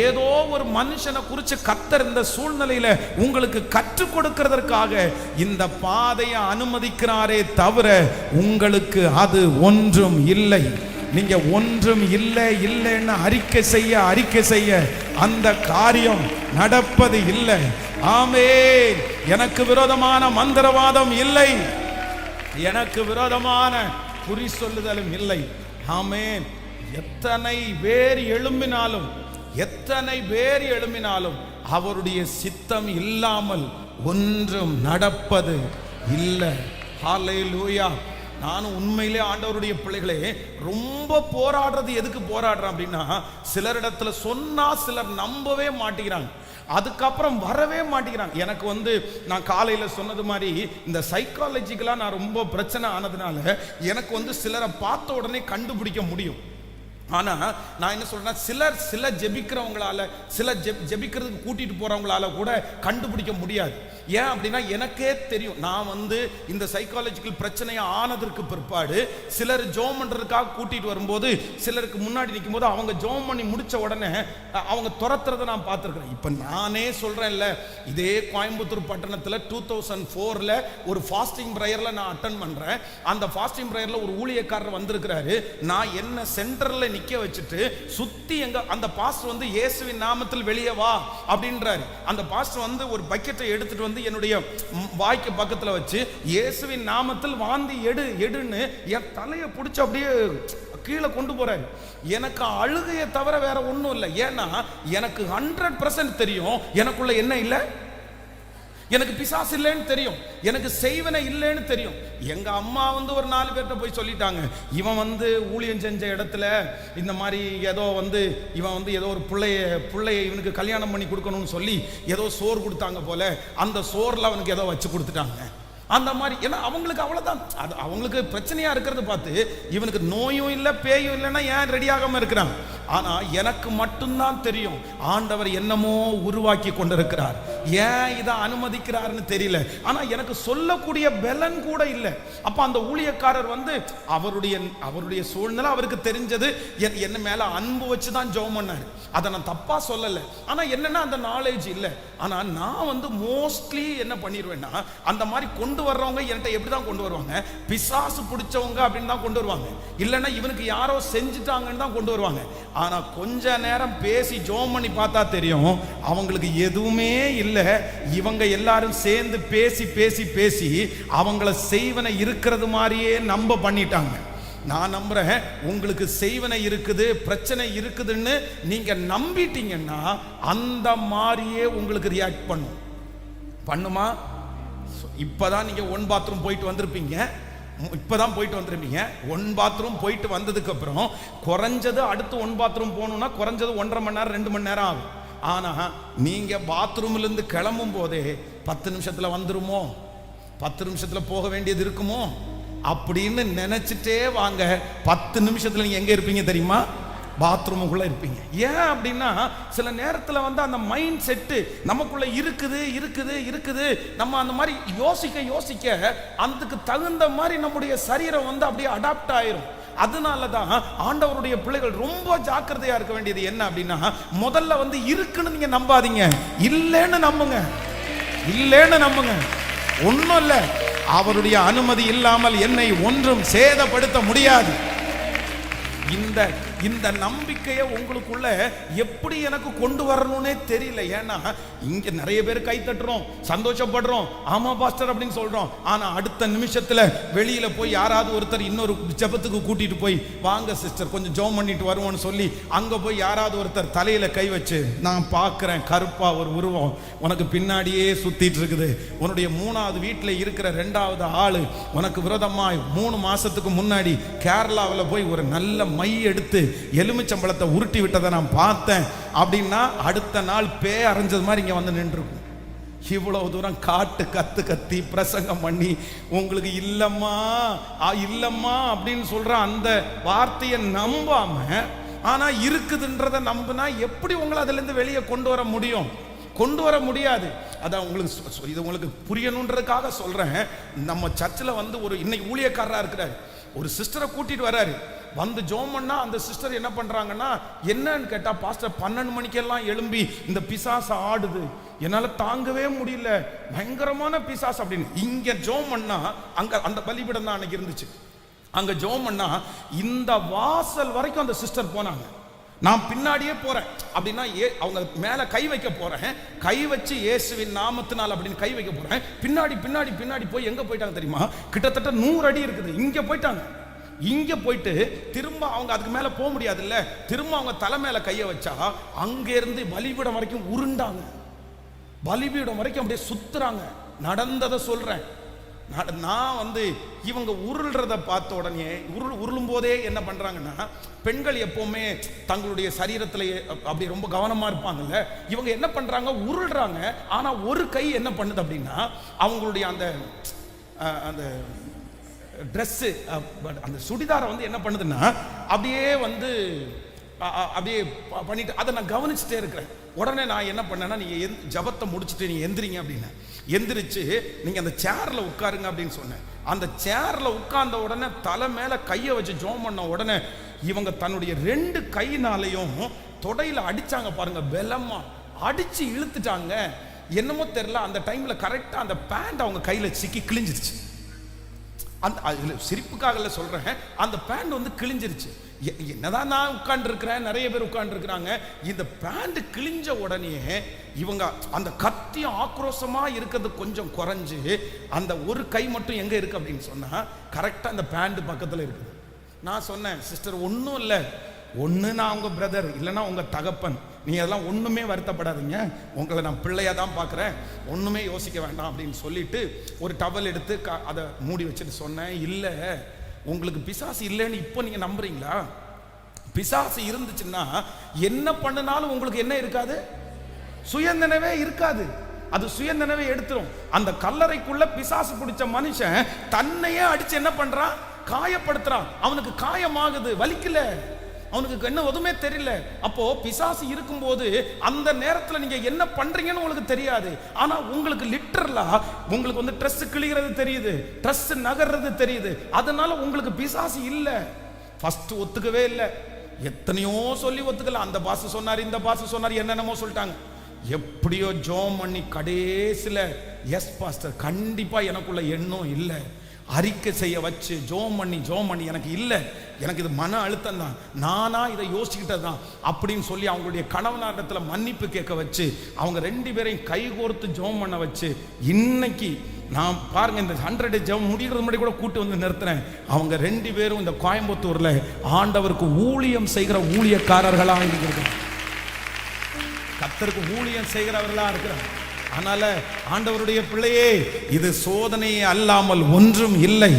ஏதோ ஒரு மனுஷனை குறித்து கர்த்தர் இந்த சூழ்நிலையில உங்களுக்கு கற்றுக் கொடுக்கிறதற்காக இந்த பாதையை அனுமதிக்கிறாரே தவிர உங்களுக்கு அது ஒன்றும் இல்லை. நீங்க ஒன்றும் இல்லை இல்லைன்னு அறிக்கை செய்ய அந்த காரியம் நடப்பது இல்லை. ஆமென். எனக்கு விரோதமான மந்திரவாதம் இல்லை, எனக்கு விரோதமான குறி சொல்லுதலும் இல்லை. ஆமென். எத்தனை பேர் எழும்பினாலும் அவருடைய சித்தம் இல்லாமல் ஒன்றும் நடப்பது இல்லை. ஹல்லேலூயா. நானும் உண்மையிலே ஆண்டவருடைய பிள்ளைகளே ரொம்ப போராடுறது. எதுக்கு போராடுறேன் அப்படின்னா, சிலரிடத்துல சொன்னா சிலர் நம்பவே மாட்டேங்கிறாங்க, அதுக்கப்புறம் வரவே மாட்டேங்கிறாங்க. எனக்கு நான் காலையில் சொன்னது மாதிரி இந்த சைக்காலஜிக்கலாக நான் ரொம்ப பிரச்சனை ஆனதுனால எனக்கு சிலரை பார்த்த உடனே கண்டுபிடிக்க முடியும். ஆனா நான் என்ன சொல்றேன்னா, சில ஜெபிக்கிறவங்களால, சில ஜெபிக்கிறதுக்கு கூட்டிட்டு போறவங்களால கூட கண்டுபிடிக்க முடியாது. ஏன் அப்படின்னா, எனக்கே தெரியும். நான் இந்த சைக்காலஜிக்கல் பிரச்சனையை ஆனதற்கு பிற்பாடு சிலர் ஜோம் பண்றதுக்காக கூட்டிட்டு வரும்போது, சிலருக்கு முன்னாடி நிற்கும் போது அவங்க ஜோம் பண்ணி முடிச்ச உடனே அவங்க துரத்துறதை நான் பார்த்துருக்கிறேன். இப்ப நானே சொல்றேன்ல, இதே கோயம்புத்தூர் பட்டணத்துல 2004ல ஒரு ஃபாஸ்டிங் பிரேயர்ல நான் அட்டன் பண்றேன். அந்த ஃபாஸ்டிங் பிரேயர்ல ஒரு ஊழியக்காரர் வந்திருக்கிறாரு. நான் என்ன சென்டர்ல நிக்க வச்சுட்டு சுத்தி எங்க அந்த பாஸ்டர் வந்து இயேசுவின் நாமத்தில் வெளியே வா அப்படின்றாரு. அந்த பாஸ்டர் வந்து ஒரு பக்கெட்டை எடுத்துட்டு வந்து என்னுடைய வாய்க்கு பக்கத்துல வச்சு இயேசுவின் நாமத்தில் வாந்தி எடுன்னு என் தலையை பிடிச்சி அப்படியே கீழே கொண்டு போறாரு. எனக்கு அழுகையை தவிர வேற ஒண்ணும் இல்லை. ஏன்னா எனக்கு 100% தெரியும் எனக்குள்ள என்ன இல்லை, எனக்கு பிசாசு இல்லைன்னு தெரியும், எனக்கு செய்வனை இல்லைன்னு தெரியும். எங்க அம்மா வந்து ஒரு 4 பேர்கிட்ட போய் சொல்லிட்டாங்க, இவன் வந்து ஊழியம் செஞ்ச இடத்துல இந்த மாதிரி ஏதோ வந்து இவன் வந்து ஏதோ ஒரு பிள்ளைய இவனுக்கு கல்யாணம் பண்ணி கொடுக்கணும்னு சொல்லி ஏதோ சோறு கொடுத்தாங்க போல, அந்த சோறுல அவனுக்கு ஏதோ வச்சு கொடுத்துட்டாங்க அந்த மாதிரி. ஏன்னா அவங்களுக்கு அவ்வளவுதான், அது அவங்களுக்கு பிரச்சனையா இருக்கிறது பார்த்து இவனுக்கு நோயும் இல்லை பேயும் இல்லைன்னா ஏன் ரெடி ஆகாம இருக்கிறான். ஆனா எனக்கு மட்டும்தான் தெரியும் ஆண்டவர் என்னமோ உருவாக்கி கொண்டிருக்கிறார், ஏன் இதை அனுமதிக்கிறார்னு தெரியல. ஆனா எனக்கு சொல்லக்கூடிய பலன் கூட இல்லை. அப்ப அந்த ஊழியக்காரர் வந்து அவருடைய சூழ்நிலை அவருக்கு தெரிஞ்சது, என்ன மேல அன்பு வச்சுதான் ஜெபம் பண்ணாரு. அதை நான் தப்பா சொல்லல. ஆனா என்னன்னா அந்த நாலேஜ் இல்லை. ஆனா நான் வந்து மோஸ்ட்லி என்ன பண்ணிடுவேன்னா, அந்த மாதிரி கொண்டு வர்றவங்க என்கிட்ட எப்படிதான் கொண்டு வருவாங்க, பிசாசு பிடிச்சவங்க அப்படின்னு தான் கொண்டு வருவாங்க, இல்லைன்னா இவனுக்கு யாரோ செஞ்சுட்டாங்கன்னு தான் கொண்டு வருவாங்க. ஆனா கொஞ்ச நேரம் பேசி ஜெபம் பண்ணி பார்த்தா தெரியும் அவங்களுக்கு எதுவுமே இல்லை. இவங்க எல்லாரும் சேர்ந்து பேசி பேசி பேசி அவங்கள செய்வனை இருக்கிறது மாதிரியே நம்ப பண்ணிட்டாங்க. நான் நம்புறேன் உங்களுக்கு செய்வனை இருக்குது, பிரச்சனை இருக்குதுன்னு நீங்க நம்பிட்டீங்கன்னா அந்த மாதிரியே உங்களுக்கு ரியாக்ட் பண்ணுமா? இப்பதான் நீங்க 1 பாத்ரூம் போயிட்டு வந்திருப்பீங்க, இப்பதான் போயிட்டு வந்திருப்பீங்க. 1 பாத்ரூம் போயிட்டு வந்ததுக்கு அப்புறம் குறைஞ்சது அடுத்து 1 பாத்ரூம் போகணும்னா குறைஞ்சது 1.5 மணி நேரம் 2 மணி நேரம் ஆகும். ஆனா நீங்க பாத்ரூம்ல இருந்து கிளம்பும் போதே 10 நிமிஷத்துல வந்துருமோ, 10 நிமிஷத்துல போக வேண்டியது இருக்குமோ அப்படின்னு நினைச்சிட்டே வாங்க. 10 நிமிஷத்துல நீங்க எங்க இருப்பீங்க தெரியுமா? பாத்ரூமுக்குள்ள இருப்பீங்க. ஏன் அப்படின்னா சில நேரத்தில் வந்து அந்த மைண்ட் செட்டு நமக்குள்ள இருக்குது. நம்ம அந்த மாதிரி யோசிக்க அதுக்கு தகுந்த மாதிரி நம்முடைய சரீரம் வந்து அப்படியே அடாப்ட் ஆயிரும். அதனாலதான் ஆண்டவருடைய பிள்ளைகள் ரொம்ப ஜாக்கிரதையா இருக்க வேண்டியது என்ன அப்படின்னா, முதல்ல வந்து இருக்குன்னு நீங்க நம்பாதீங்க, இல்லைன்னு நம்புங்க. ஒன்னும் இல்லை, அவருடைய அனுமதி இல்லாமல் என்னை ஒன்றும் சேதப்படுத்த முடியாது. இந்த நம்பிக்கையை உங்களுக்குள்ள எப்படி எனக்கு கொண்டு வரணும்னே தெரியல. ஏன்னா இங்க நிறைய பேர் கை தட்டுறோம், சந்தோஷப்படுறோம், ஆமா பாஸ்டர் அப்படின்னு சொல்றோம். ஆனா அடுத்த நிமிஷத்துல வெளியில போய் யாராவது ஒருத்தர் இன்னொரு ஜெபத்துக்கு கூட்டிட்டு போய் வாங்க சிஸ்டர் கொஞ்சம் ஜெபம் பண்ணிட்டு வருவோம்னு சொல்லி அங்க போய் யாராவது ஒருத்தர் தலையில கை வச்சு, நான் பார்க்கிறேன் கருப்பா ஒரு உருவம் உனக்கு பின்னாடியே சுத்திட்டு இருக்குது, உன்னுடைய 3வது வீட்டுல இருக்கிற 2வது ஆளு உனக்கு விரோதமாய் 3 மாசத்துக்கு முன்னாடி கேரளாவில் போய் ஒரு நல்ல மை எடுத்து எலுமிச்சம்பழத்தை உருட்டி விட்டதை நான் பார்த்தேன் அப்படின்னா அடுத்த நாள் பேய் அரைஞ்சது மாதிரி இங்க வந்து நின்றுருக்கும். இவ்வளவு தூரம் கத்தி பிரசங்கம் பண்ணி உங்களுக்கு இல்லம்மா அப்படின்னு சொல்ற அந்த வார்த்தையை நம்பாம ஆனா இருக்குதுன்றத நம்பினா எப்படி உங்களை அதுல இருந்து வெளியே கொண்டு வர முடியும்? கொண்டு வர முடியாது. அதான் உங்களுக்கு இது உங்களுக்கு புரியணுன்றதுக்காக சொல்றேன். நம்ம சர்ச்சில் வந்து ஒரு இன்னைக்கு ஊழியக்காரரா இருக்கிறாரு, ஒரு சிஸ்டரை கூட்டிட்டு வர்றாரு. வந்து ஜெபம் பண்ணா அந்த சிஸ்டர் என்ன பண்றாங்கன்னா, என்னன்னு கேட்டா பாஸ்டர் 12 மணிக்கெல்லாம் எழும்பி இந்த பிசாசு ஆடுது, என்னால தாங்கவே முடியல, பயங்கரமான பிசாசு அப்படின்னு. இங்க ஜெபம் பண்ணா அங்க அந்த பலிபீடம் தான் அன்னைக்கு இருந்துச்சு, அங்க ஜெபம் பண்ணா இந்த வாசல் வரைக்கும் அந்த சிஸ்டர் போனாங்க. நான் பின்னாடியே போறேன் அப்படின்னா அவங்க மேல கை வைக்க போறேன், கை வச்சு இயேசுவின் நாமத்தினால் அப்படின்னு கை வைக்க போறேன். பின்னாடி போய் எங்க போயிட்டாங்க தெரியுமா? கிட்டத்தட்ட 100 அடி இருக்குது. இங்க போயிட்டாங்க. இங்க போயிட்டு திரும்ப அவங்க அதுக்கு மேல போக முடியாது இல்ல, திரும்ப அவங்க தலை மேல கைய வச்சா அங்க இருந்து பலிபீடம் வரைக்கும் உருண்டாங்க, பலிபீடம் வரைக்கும் அப்படியே சுத்துறாங்க. நடந்ததை சொல்றேன். நான் வந்து இவங்க உருள்றத பார்த்த உடனே உருளும் போதே என்ன பண்றாங்கன்னா, பெண்கள் எப்பவுமே தங்களுடைய சரீரத்துல அப்படி ரொம்ப கவனமா இருப்பாங்கல்ல, இவங்க என்ன பண்றாங்க, உருள்றாங்க. ஆனா ஒரு கை என்ன பண்ணுது அப்படின்னா, அவங்களுடைய அந்த அந்த ட்ரெஸ்ஸு அந்த சுடிதாரை வந்து என்ன பண்ணுதுன்னா அப்படியே வந்து அப்படியே பண்ணிட்டு அதை நான் கவனிச்சுட்டே இருக்கிறேன். உடனே நான் என்ன பண்ணேன்னா, நீங்கள் ஜபத்தை முடிச்சுட்டு நீங்கள் எந்திரிங்க அப்படின்னு எந்திரிச்சு நீங்கள் அந்த சேரில் உட்காருங்க அப்படின்னு சொன்னேன். அந்த சேரில் உட்கார்ந்த உடனே தலை மேலே கையை வச்சு ஜோம் பண்ண உடனே இவங்க தன்னுடைய 2 கையினாலையும் தொடையில் அடிச்சாங்க பாருங்க, பலமா அடிச்சு இழுத்துட்டாங்க. என்னமோ தெரியல, அந்த டைம்ல கரெக்டாக அந்த பேண்ட் அவங்க கையில் சிக்கி கிழிஞ்சிருச்சு. அந்த சிரிப்புக்காக சொல்றேன், அந்த பேண்ட் வந்து கிழிஞ்சிருச்சு. என்னதான் நான் உட்கார்ந்து இருக்கிறேன், நிறைய பேர் உட்கார்ந்து இருக்கிறாங்க. இந்த பேண்ட் கிழிஞ்ச உடனே இவங்க அந்த கத்தி ஆக்ரோஷமா இருக்கிறது கொஞ்சம் குறைஞ்சு, அந்த ஒரு கை மட்டும் எங்க இருக்கு அப்படின்னு சொன்னா கரெக்டா அந்த பேண்ட் பக்கத்துல இருக்குது. நான் சொன்னேன், சிஸ்டர் ஒன்றும் இல்லை, ஒன்று நான் உங்க பிரதர் இல்லைன்னா உங்க தகப்பன், நீ அதெல்லாம் ஒன்றுமே வருத்தப்படாதீங்க, உங்களை நான் பிள்ளையா தான் பார்க்குறேன், ஒன்றுமே யோசிக்க வேண்டாம் அப்படின்னு சொல்லிட்டு ஒரு டவல் எடுத்து அதை மூடி வச்சுட்டு சொன்னேன், இல்லை உங்களுக்கு பிசாசு இல்லைன்னு இப்போ நீங்கள் நம்புறீங்களா? பிசாசு இருந்துச்சுன்னா என்ன பண்ணினாலும் உங்களுக்கு என்ன இருக்காது? சுயநினைவே இருக்காது. அது சுயநினைவே எடுத்துரும். அந்த கல்லறைக்குள்ள பிசாசு பிடிச்ச மனுஷன் தன்னையே அடிச்சு என்ன பண்றான்? காயப்படுத்துறான். அவனுக்கு காயமாகுது, வலிக்கல, அவனுக்கு என்ன எதுவுமே தெரியல. அப்போ பிசாசு இருக்கும்போது அந்த நேரத்தில் நீங்க என்ன பண்றீங்கன்னு உங்களுக்கு தெரியாது. ஆனா உங்களுக்கு லிட்டரலா உங்களுக்கு வந்து ட்ரெஸ் கிழிகிறது தெரியுது, ட்ரெஸ் நகர்றது தெரியுது. அதனால உங்களுக்கு பிசாசு இல்ல. ஃபர்ஸ்ட் ஒத்துக்கவே இல்லை, எத்தனையோ சொல்லி ஒத்துக்கல. அந்த பாஸ் சொன்னார், இந்த பாஸ் சொன்னார், என்னென்னமோ சொல்லிட்டாங்க. எப்படியோ ஜோம் பண்ணி கடைசியில் எஸ் பாஸ்டர் கண்டிப்பா எனக்குள்ள எண்ணம் இல்லை அறிக்கை செய்ய வச்சு ஜோம் பண்ணி எனக்கு இல்லை, எனக்கு இது மன அழுத்தம் தான், நானா இதை யோசிக்கிட்டது தான் அப்படின்னு சொல்லி அவங்களுடைய கணவனாரிடத்தில் மன்னிப்பு கேட்க வச்சு அவங்க 2 பேரையும் கைகோர்த்து ஜோம் பண்ண வச்சு இன்னைக்கு நான் பாருங்க இந்த 100 ஜெபம் முடிகிறது முன்னாடி கூட கூட்டு வந்து நிறுத்துறேன். அவங்க 2 பேரும் இந்த கோயம்புத்தூர்ல ஆண்டவருக்கு ஊழியம் செய்கிற ஊழியக்காரர்களாக இருக்கிறாங்க, கர்த்தருக்கு ஊழியம் செய்கிறவர்களா இருக்கிறாங்க. அதனால ஆண்டவருடைய பிள்ளையே, இது சோதனையே அல்லாமல் ஒன்றும் இல்லை.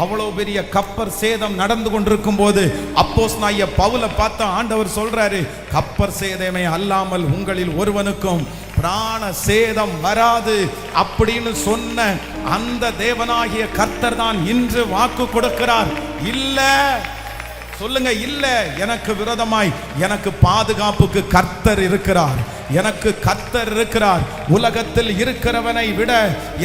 அவ்வளவு பெரிய கப்பர் சேதம் நடந்து கொண்டிருக்கும் போது அப்போஸ்தலனாகிய பவுலை பார்த்து ஆண்டவர் சொல்றாரு, கப்பர் சேதமே அல்லாமல் உங்களில் ஒருவனுக்கும் பிராண சேதம் வராது அப்படின்னு சொன்ன அந்த தேவனாகிய கர்த்தர் தான் இன்று வாக்கு கொடுக்கிறார். இல்ல சொல்லுங்க, இல்ல, எனக்கு விரோதமாய் எனக்கு பாதுகாப்புக்கு கர்த்தர் இருக்கிறார், எனக்கு கர்த்தர் இருக்கிறார். உலகத்தில் இருக்கிறவனை விட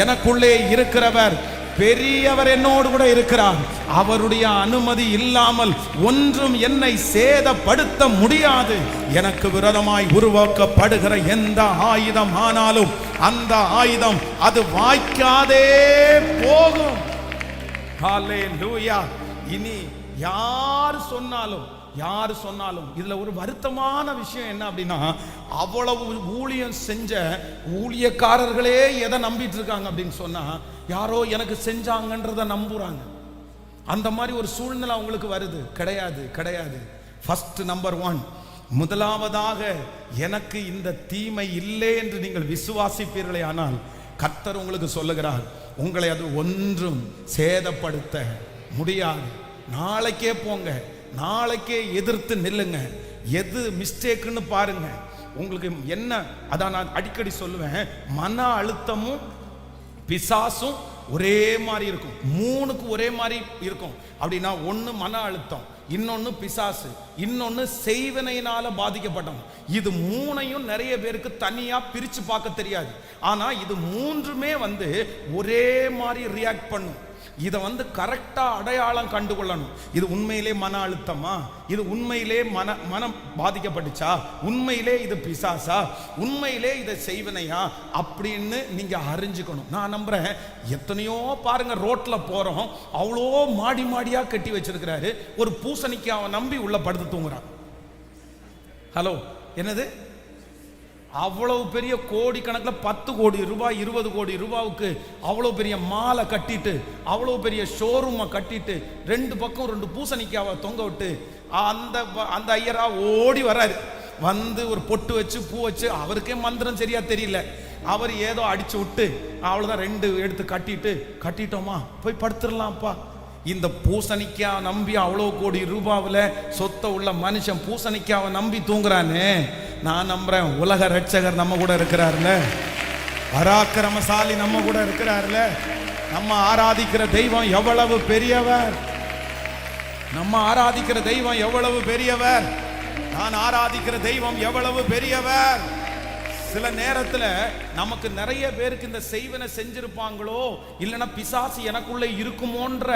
எனக்குள்ளே இருக்கிறவர் பெரியவர் என்னோடு கூட இருக்கிறார். அவருடைய அனுமதி இல்லாமல் ஒன்றும் என்னை சேதப்படுத்த முடியாது. எனக்கு விரோதமாய் உருவாக்கப்படுகிற எந்த ஆயுதம் ஆனாலும் அந்த ஆயுதம் அது வாய்க்காதே போகும். ஹல்லேலூயா. இனி யார் சொன்னாலும் இதுல ஒரு வருத்தமான விஷயம் என்ன அப்படின்னா, அவ்வளவு ஊழியம் செஞ்ச ஊழியக்காரர்களே எதை நம்பிட்டு இருக்காங்க அப்படின்னு சொன்னா, யாரோ எனக்கு செஞ்சாங்கன்றத நம்புறாங்க. அந்த மாதிரி ஒரு சூழ்நிலை அவங்களுக்கு வருது. கிடையாது. ஃபர்ஸ்ட் நம்பர் 1, முதலாவதாக எனக்கு இந்த தீமை இல்லை என்று நீங்கள் விசுவாசிப்பீர்களே ஆனால் கர்த்தர் உங்களுக்கு சொல்லுகிறார், உங்களை அது ஒன்றும் சேதப்படுத்த முடியாது. நாளைக்கே போங்க, நாளைக்கே எதிர்த்து நில்லுங்க. எது மிஸ்டேக்குன்னு பாருங்க. உங்களுக்கு என்ன, அதான் நான் அடிக்கடி சொல்லுவேன், மன அழுத்தமும் பிசாசும் ஒரே மாதிரி இருக்கும். 3க்கு ஒரே மாதிரி இருக்கும். அப்படின்னா ஒன்று மன அழுத்தம், இன்னொன்று பிசாசு, இன்னொன்று செய்வினையினால பாதிக்கப்பட்டவங்க. இது 3ஐயும் நிறைய பேருக்கு தனியா பிரிச்சு பார்க்க தெரியாது. ஆனா இது 3மே வந்து ஒரே மாதிரி ரியாக்ட் பண்ணும். இதை வந்து கரெக்டா அடையாளம் கண்டுகொள்ளணும். இது உண்மையிலே மன அழுத்தமா, இது உண்மையிலே மனம் பாதிக்கப்பட்டுச்சா, உண்மையிலே இது பிசாசா, உண்மையிலே இதை செய்வனையா அப்படின்னு நீங்க அறிஞ்சுக்கணும். நான் நம்புறேன், எத்தனையோ பாருங்க ரோட்ல போறோம், அவ்வளோ மாடியா கட்டி வச்சிருக்கிறாரு, ஒரு பூசணிக்காவை நம்பி உள்ள படுத்து தூங்குறான். ஹலோ, என்னது? அவ்வளவு பெரிய கோடி கணக்கில் 10 கோடி ரூபாய் 20 கோடி ரூபாவுக்கு அவ்வளோ பெரிய மாலை கட்டிட்டு, அவ்வளோ பெரிய ஷோரூமை கட்டிட்டு, 2 பக்கம் 2 பூசணிக்காவை தொங்க விட்டு அந்த ஐயரா ஓடி வர்றாரு. வந்து ஒரு பொட்டு வச்சு பூ வச்சு, அவருக்கே மந்திரம் சரியா தெரியல, அவர் ஏதோ அடிச்சு விட்டு அவ்வளோதான் 2 எடுத்து கட்டிட்டோமா போய் படுத்துடலாம்ப்பா. இந்த பூசணிக்காவை நம்பி அவ்வளோ கோடி ரூபாவில் சொத்தை உள்ள மனுஷன் பூசணிக்காவை நம்பி தூங்குறானே. நான் நம்புறேன், உலக ரட்சகர் நம்ம கூட இருக்கிறார்ல, பராக்கிரமசாலி நம்ம கூட இருக்கிறார்ல, நம்ம ஆராதிக்கிற தெய்வம் எவ்வளவு பெரியவர், நம்ம ஆராதிக்கிற தெய்வம் எவ்வளவு பெரியவர், நான் ஆராதிக்கிற தெய்வம் எவ்வளவு பெரியவர். சில நேரத்துல நமக்கு நிறைய பேருக்கு இந்த செய்வனை செஞ்சிருப்பாங்களோ இல்லைன்னா பிசாசு எனக்குள்ள இருக்குமோன்ற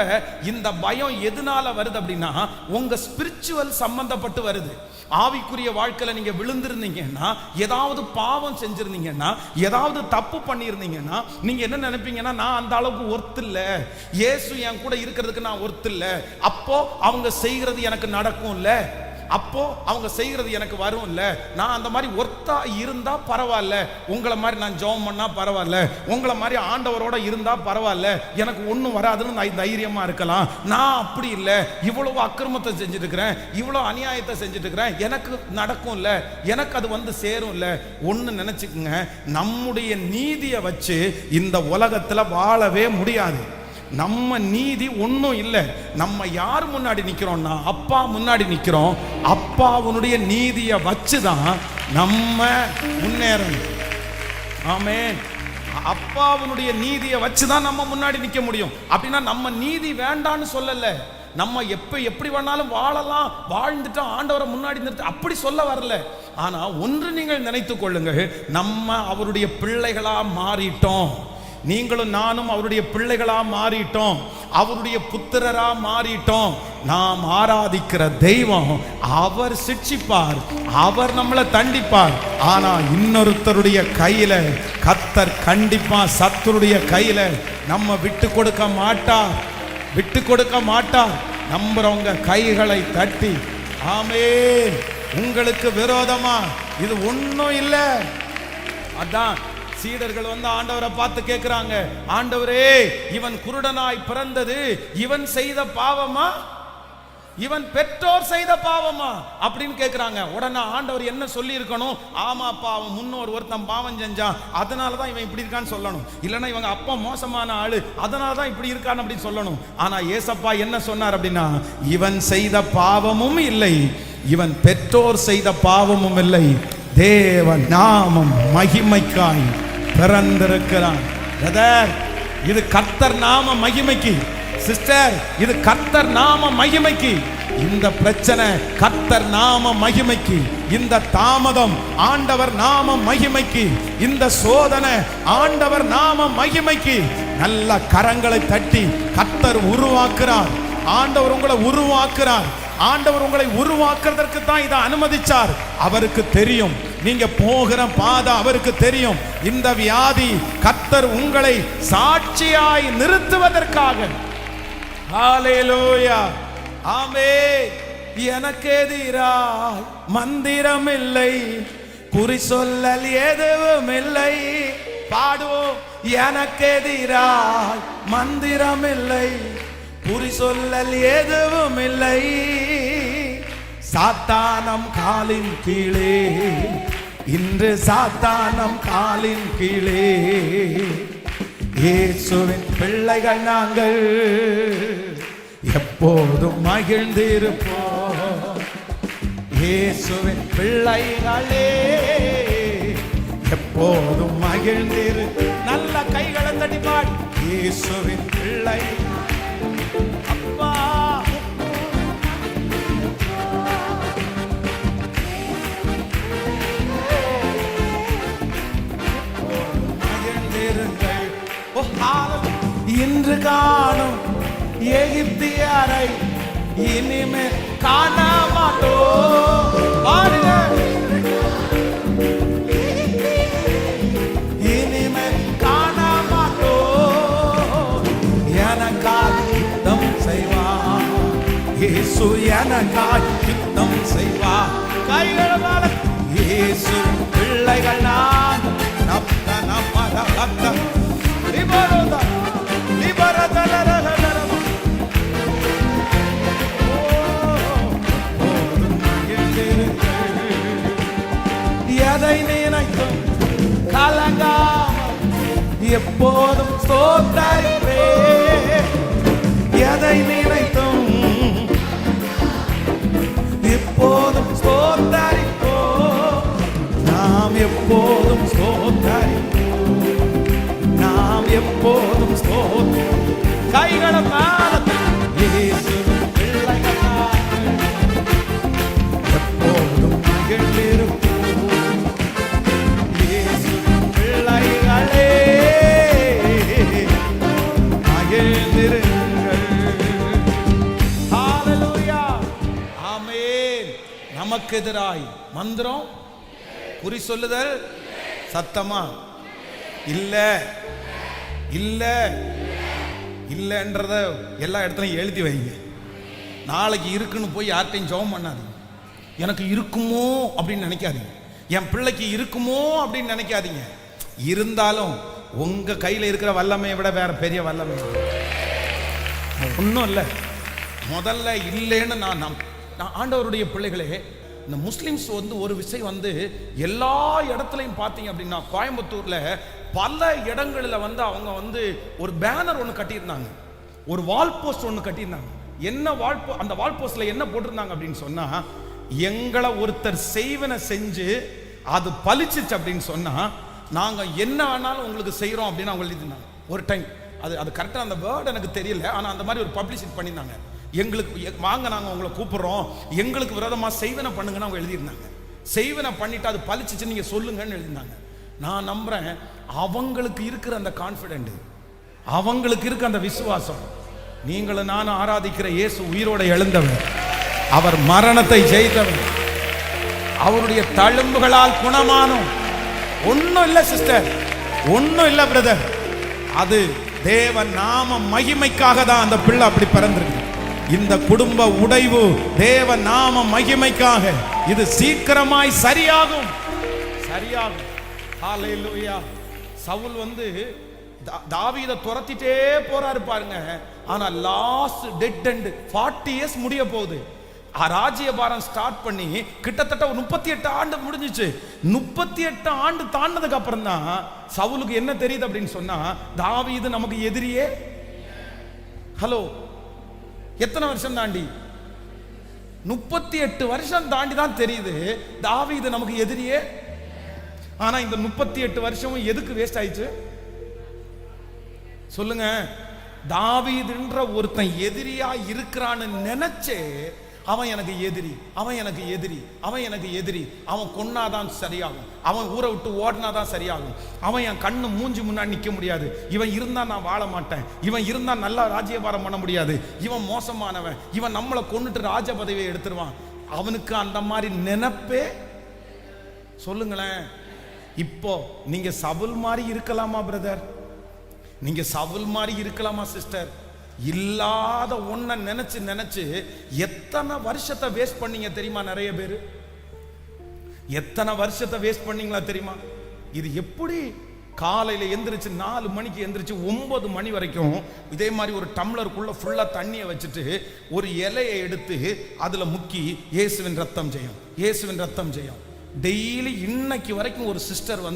இந்த பயம் எதனால வருது அப்படின்னா உங்க ஸ்பிரிச்சுவல் சம்பந்தப்பட்டு வருது. ஆவிக்குரிய வாழ்க்கையில நீங்க விழுந்திருந்தீங்கன்னா, ஏதாவது பாவம் செஞ்சிருந்தீங்கன்னா, ஏதாவது தப்பு பண்ணியிருந்தீங்கன்னா, நீங்க என்ன நினைப்பீங்கன்னா, நான் அந்த அளவுக்கு ஒர்த் இல்ல, இயேசு என் கூட இருக்கிறதுக்கு நான் ஒர்த் இல்ல, அப்போ அவங்க செய்கிறது எனக்கு நடக்கும் இல்ல, அப்போ அவங்க செய்கிறது எனக்கு வரும் இல்ல, நான் அந்த மாதிரி ஒர்த்தா இருந்தா பரவாயில்ல, உங்களை மாதிரி நான் ஜெபம் பண்ணா பரவாயில்ல, உங்களை மாதிரி ஆண்டவரோட இருந்தா பரவாயில்ல, எனக்கு ஒன்றும் வராதுன்னு நான் தைரியமா இருக்கலாம். நான் அப்படி இல்லை, இவ்வளவு அக்கிரமத்தை செஞ்சுட்டு இருக்கிறேன், இவ்வளவு அநியாயத்தை செஞ்சுட்டு இருக்கிறேன், எனக்கு நடக்கும் இல்ல, எனக்கு அது வந்து சேரும் இல்ல. ஒன்று நினைச்சுக்குங்க, நம்முடைய நீதியை வச்சு இந்த உலகத்துல வாழவே முடியாது. நம்ம நீதி ஒன்றும் இல்லை. நம்ம யார் முன்னாடி நிற்கிறோம்னா அப்பா முன்னாடி நிற்கிறோம். அப்பாவுடைய நீதியை வச்சுதான் நம்ம முன்னேறணும். ஆமென். அப்பாவுடைய நீதியை வச்சுதான் நம்ம முன்னாடி நிற்க முடியும். அப்படின்னா நம்ம நீதி வேண்டான்னு சொல்லல, நம்ம எப்படி வேணாலும் வாழலாம், வாழ்ந்துட்டு ஆண்டவரை முன்னாடி நிறுத்த அப்படி சொல்ல வரல. ஆனா ஒன்று நீங்கள் நினைத்துக் கொள்ளுங்கள், நம்ம அவருடைய பிள்ளைகளா மாறிட்டோம். நீங்களும் நானும் அவருடைய பிள்ளைகளா மாறிட்டோம், அவருடைய புத்திரரா மாறிட்டோம். நாம் ஆராதிக்கிற தெய்வம் அவர் சிட்சிப்பார், அவர் நம்மளை தண்டிப்பார். ஆனா இன்னொருத்தருடைய கையில கர்த்தர் கண்டிப்பா சத்துருடைய கையில நம்ம விட்டு கொடுக்க மாட்டார், விட்டு கொடுக்க மாட்டார். நம்புறவங்க கைகளை தட்டி ஆமென். உங்களுக்கு விரோதமா இது ஒன்றும் இல்லை. அதான் சீடர்கள் வந்து ஆண்டவரை பார்த்து கேட்கிறாங்க, ஆண்டவரே இவன் குருடனாய் பிறந்தது இவன் செய்த பாவமா, இவன் பெற்றோர் செய்த பாவமா அப்படின்னு கேட்கிறாங்க. உடனே ஆண்டவர் என்ன சொல்லி இருக்கணும்? ஆமாப்பா, அவன் முன்னோர் ஒருத்தன் பாவம் செஞ்சான், அதனாலதான் இவன் இப்படி இருக்கான்னு சொல்லணும். இல்லைன்னா இவங்க அப்பா மோசமான ஆளு, அதனாலதான் இப்படி இருக்கான்னு அப்படின்னு சொல்லணும். ஆனா ஏசப்பா என்ன சொன்னார் அப்படின்னா, இவன் செய்த பாவமும் இல்லை, இவன் பெற்றோர் செய்த பாவமும் இல்லை, தேவ நாமம் மகிமைக்காய் பிறந்திருக்கிறான். பிரதர், இது கர்த்தர் நாம மகிமைக்கு. சிஸ்டர், இது கர்த்தர் நாம மகிமைக்கு. இந்த பிரச்சனை கர்த்தர் நாம மகிமைக்கு, இந்த தாமதம் ஆண்டவர் நாம மகிமைக்கு, இந்த சோதனை ஆண்டவர் நாம மகிமைக்கு. நல்ல கரங்களை தட்டி கர்த்தர் உருவாக்குறார். ஆண்டவர் உங்களை உருவாக்குறார். ஆண்டவர் உங்களை உருவாக்குறதற்கு தான் இதை அனுமதிச்சார். அவருக்கு தெரியும் நீங்க போகிற பாதை, அவருக்கு தெரியும். இந்த வியாதி கர்த்தர் உங்களை சாட்சியாய் நிறுத்துவதற்காக. ஹல்லேலூயா, ஆமென். எனக்கு எதிராய் மந்திரம் இல்லை, குறி சொல்லல் எதுவும் இல்லை. பாடுவோம். எனக்கு எதிராய் மந்திரம் இல்லை, குறி சொல்லல் எதுவும் இல்லை. சாத்தானம் காலின் கீழே, இன்று சாத்தானம் காலின் கீழே. இயேசுவின் பிள்ளைகள் நாங்கள் எப்போதும் மகிழ்ந்திருப்போம். இயேசுவின் பிள்ளைகளே எப்போதும் மகிழ்ந்திரு. நல்ல கைகளை தட்டி பாடி. இயேசுவின் பிள்ளை அப்பா இன்று காணும் எகிப்தியரை இனிமேல் காண மாட்டோம். இனிமேல் காண மாட்டோம். எனக்காக யுத்தம் செய்வார் இயேசு, எனக்காக யுத்தம் செய்வார். கைகள் இயேசு பிள்ளைகள் நான் எதை நினைத்தும் கலங்காமல் எப்போதும் ஸ்தோத்திரிப்பே. எதை நினைத்தும் எப்போதும் ஸ்தோத்திரிப்போம். நாம் எப்போதும் ஸ்தோத்திரிப்போம், நாம் எப்போதும் ஸ்தோத்திரம். கைகளை மேல இயேசு பிள்ளைகள் எப்போதும் மகிழ்ந்திருப்போம். நமக்கு எதிராய் மந்திரம், குறி சொல்லுதல், சத்தமா இல்ல இல்ல இல்லன்றத எல்லா இடத்துலையும் எழுதி வைங்க. நாளைக்கு இருக்குன்னு போய் யார்கிட்டையும் ஜெபம் பண்ணாதீங்க. எனக்கு இருக்குமோ அப்படின்னு நினைக்காதீங்க. என் பிள்ளைக்கு இருக்குமோ அப்படின்னு நினைக்காதீங்க. இருந்தாலும் உங்க கையில் இருக்கிற வல்லமையை விட வேற பெரிய வல்லமை ஒன்றும் இல்லை. முதல்ல இல்லைன்னு நான் ஆண்டவருடைய பிள்ளைகளே, இந்த முஸ்லிம்ஸ் ஒரு விஷயம் எல்லா இடத்துலையும் பார்த்தீங்க அப்படின்னா, கோயம்புத்தூர்ல பல இடங்களில் அவங்க ஒரு பேனர் ஒன்று கட்டியிருந்தாங்க, ஒரு வால் போஸ்ட் ஒன்று கட்டியிருந்தாங்க. என்ன அந்த வால் போஸ்ட்ல என்ன போட்டிருந்தாங்க அப்படின்னு சொன்னா, எங்களை ஒருத்தர் செய்வன செஞ்சு அது பலிச்சிச்சு அப்படின்னு சொன்னா நாங்க என்ன வேணாலும் உங்களுக்கு செய்யறோம் அப்படின்னு அவங்க எழுதினாங்க. ஒரு டைம் அது கரெக்டாக அந்த வேர்டு எனக்கு தெரியல, ஆனால் அந்த மாதிரி ஒரு பப்ளிசிட்டி பண்ணியிருந்தாங்க. எங்களுக்கு வாங்க, நாங்கள் உங்களை கூப்பிடுறோம், எங்களுக்கு விரோதமாக செய்வனை பண்ணுங்கன்னு அவங்க எழுதியிருந்தாங்க. செய்வனை பண்ணிட்டு அது பலிச்சிச்சு நீங்க சொல்லுங்கன்னு எழுதினாங்க. நான் நம்புறேன் அவங்களுக்கு இருக்கிற அந்த கான்ஃபிடென்ட், அவங்களுக்கு இருக்க அந்த விசுவாசம், நீங்களும் நானும் ஆராதிக்கிற இயேசு உயிரோட எழுந்தவர், அவர் மரணத்தை ஜெயித்தவர், அவருடைய தழும்புகளால் குணமானோம். ஒன்னும் இல்ல சிஸ்டர், ஒன்னும் இல்ல பிரதர், அது தேவ நாம மகிமைக்காக தான் அந்த பிள்ளை அப்படி பிறந்திருக்கு. இந்த குடும்ப உடைவு தேவ நாம மகிமைக்காக. இது சீக்கிரமாய் சரியாகும், சரியாகும். ஹல்லேலூயா. சவுல் தாவீதை துரத்திட்டே போறாரு பாருங்க. ஆனா லாஸ்ட் டெட் எண்ட் 40 இயர்ஸ் முடிய போகுது. ராஜ்யபாரம் ஸ்டார்ட் பண்ணி கிட்டத்தட்ட 38 ஆண்டு முடிஞ்சிச்சு. 38 ஆண்டு தாண்டதுக்கு அப்புறம் தான் சவுலுக்கு என்ன தெரியுது அப்படின்னு சொன்னா, தாவீது நமக்கு எதிரியே. ஹலோ, எத்தனை வருஷம் தாண்டி? 38 வருஷம் தாண்டி தான் தெரியுது தாவீது நமக்கு எதிரியே. ஆனா இந்த 38 வருஷமும் எதுக்கு வேஸ்ட் ஆயிடுச்சு சொல்லுங்க? தாவீதுன்ற ஒருத்தன் எதிரியா இருக்கிறான்னு நினைச்சே அவன் எனக்கு எதிரி, அவன் எனக்கு எதிரி, அவன் எனக்கு எதிரி, அவன் கொன்னாதான் சரியாகும், அவன் ஊரை விட்டு ஓடினாதான் சரியாகும், அவன் என் கண்ணு மூஞ்சி முன்னாடி நிற்க முடியாது, இவன் இருந்தா நான் வாழ மாட்டேன், இவன் இருந்தா நல்லா ராஜ்யபாரம் பண்ண முடியாது, இவன் மோசமானவன், இவன் நம்மளை கொன்னுட்டு ராஜ பதவியை எடுத்துருவான். அவனுக்கு அந்த மாதிரி நினைப்பே. சொல்லுங்களேன், இப்போ நீங்க சவுல் மாதிரி இருக்கலாமா பிரதர்? நீங்க சவுல் மாதிரி இருக்கலாமா சிஸ்டர்? இல்லாத ஒன்ன நினைச்சு நினைச்சு எத்தனை வருஷத்தை வேஸ்ட் பண்ணீங்க தெரியுமா? நிறைய பேர் எத்தனை வருஷத்தை வேஸ்ட் பண்ணீங்களா தெரியுமா? இது எப்படி? காலையில எந்திரிச்சு 4 மணிக்கு எந்திரிச்சு 9 மணி வரைக்கும் இதே மாதிரி ஒரு டம்ளருக்குள்ள ஃபுல்லா தண்ணியை வச்சுட்டு ஒரு இலையை எடுத்து அதுல முக்கி இயேசுவின் ரத்தம் ஜெயம், இயேசுவின் ரத்தம் ஜெயம். டெய்லி இன்னைக்கு வரைக்கும் ஒரு சிஸ்டர்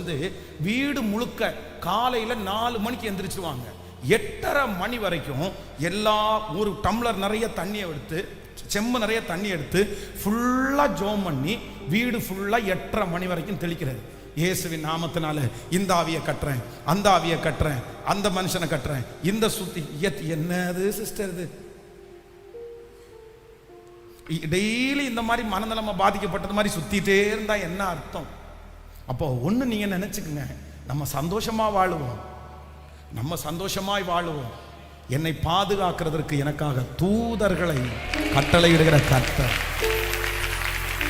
வீடு முழுக்க காலையில 4 மணிக்கு எந்திரிச்சுவாங்க, 8:30 மணி வரைக்கும் எல்லா ஒரு டம்ளர் நிறைய தண்ணியை எடுத்து, செம்பு நிறைய தண்ணி எடுத்து ஃபுல்லா ஜோம் பண்ணி வீடு ஃபுல்லா 8:30 மணி வரைக்கும் தெளிக்கிறது. இயேசுவின் நாமத்தினால இந்த ஆவியை கட்டுறேன், அந்த ஆவியை கட்டுறேன், அந்த மனுஷனை கட்டுறேன், இந்த சுத்தி. என்னது சிஸ்டர் இது? டெய்லி இந்த மாதிரி மனநலமா பாதிக்கப்பட்டது மாதிரி சுத்திட்டே இருந்தா என்ன அர்த்தம்? அப்போ ஒண்ணு நீங்க நினைச்சுக்குங்க, நம்ம சந்தோஷமா வாழுவோம், நம்ம சந்தோஷமாய் வாழுவோம். என்னை பாதுகாக்கிறதற்கு எனக்காக தூதர்களை கட்டளையிடுகிற கர்த்தர்,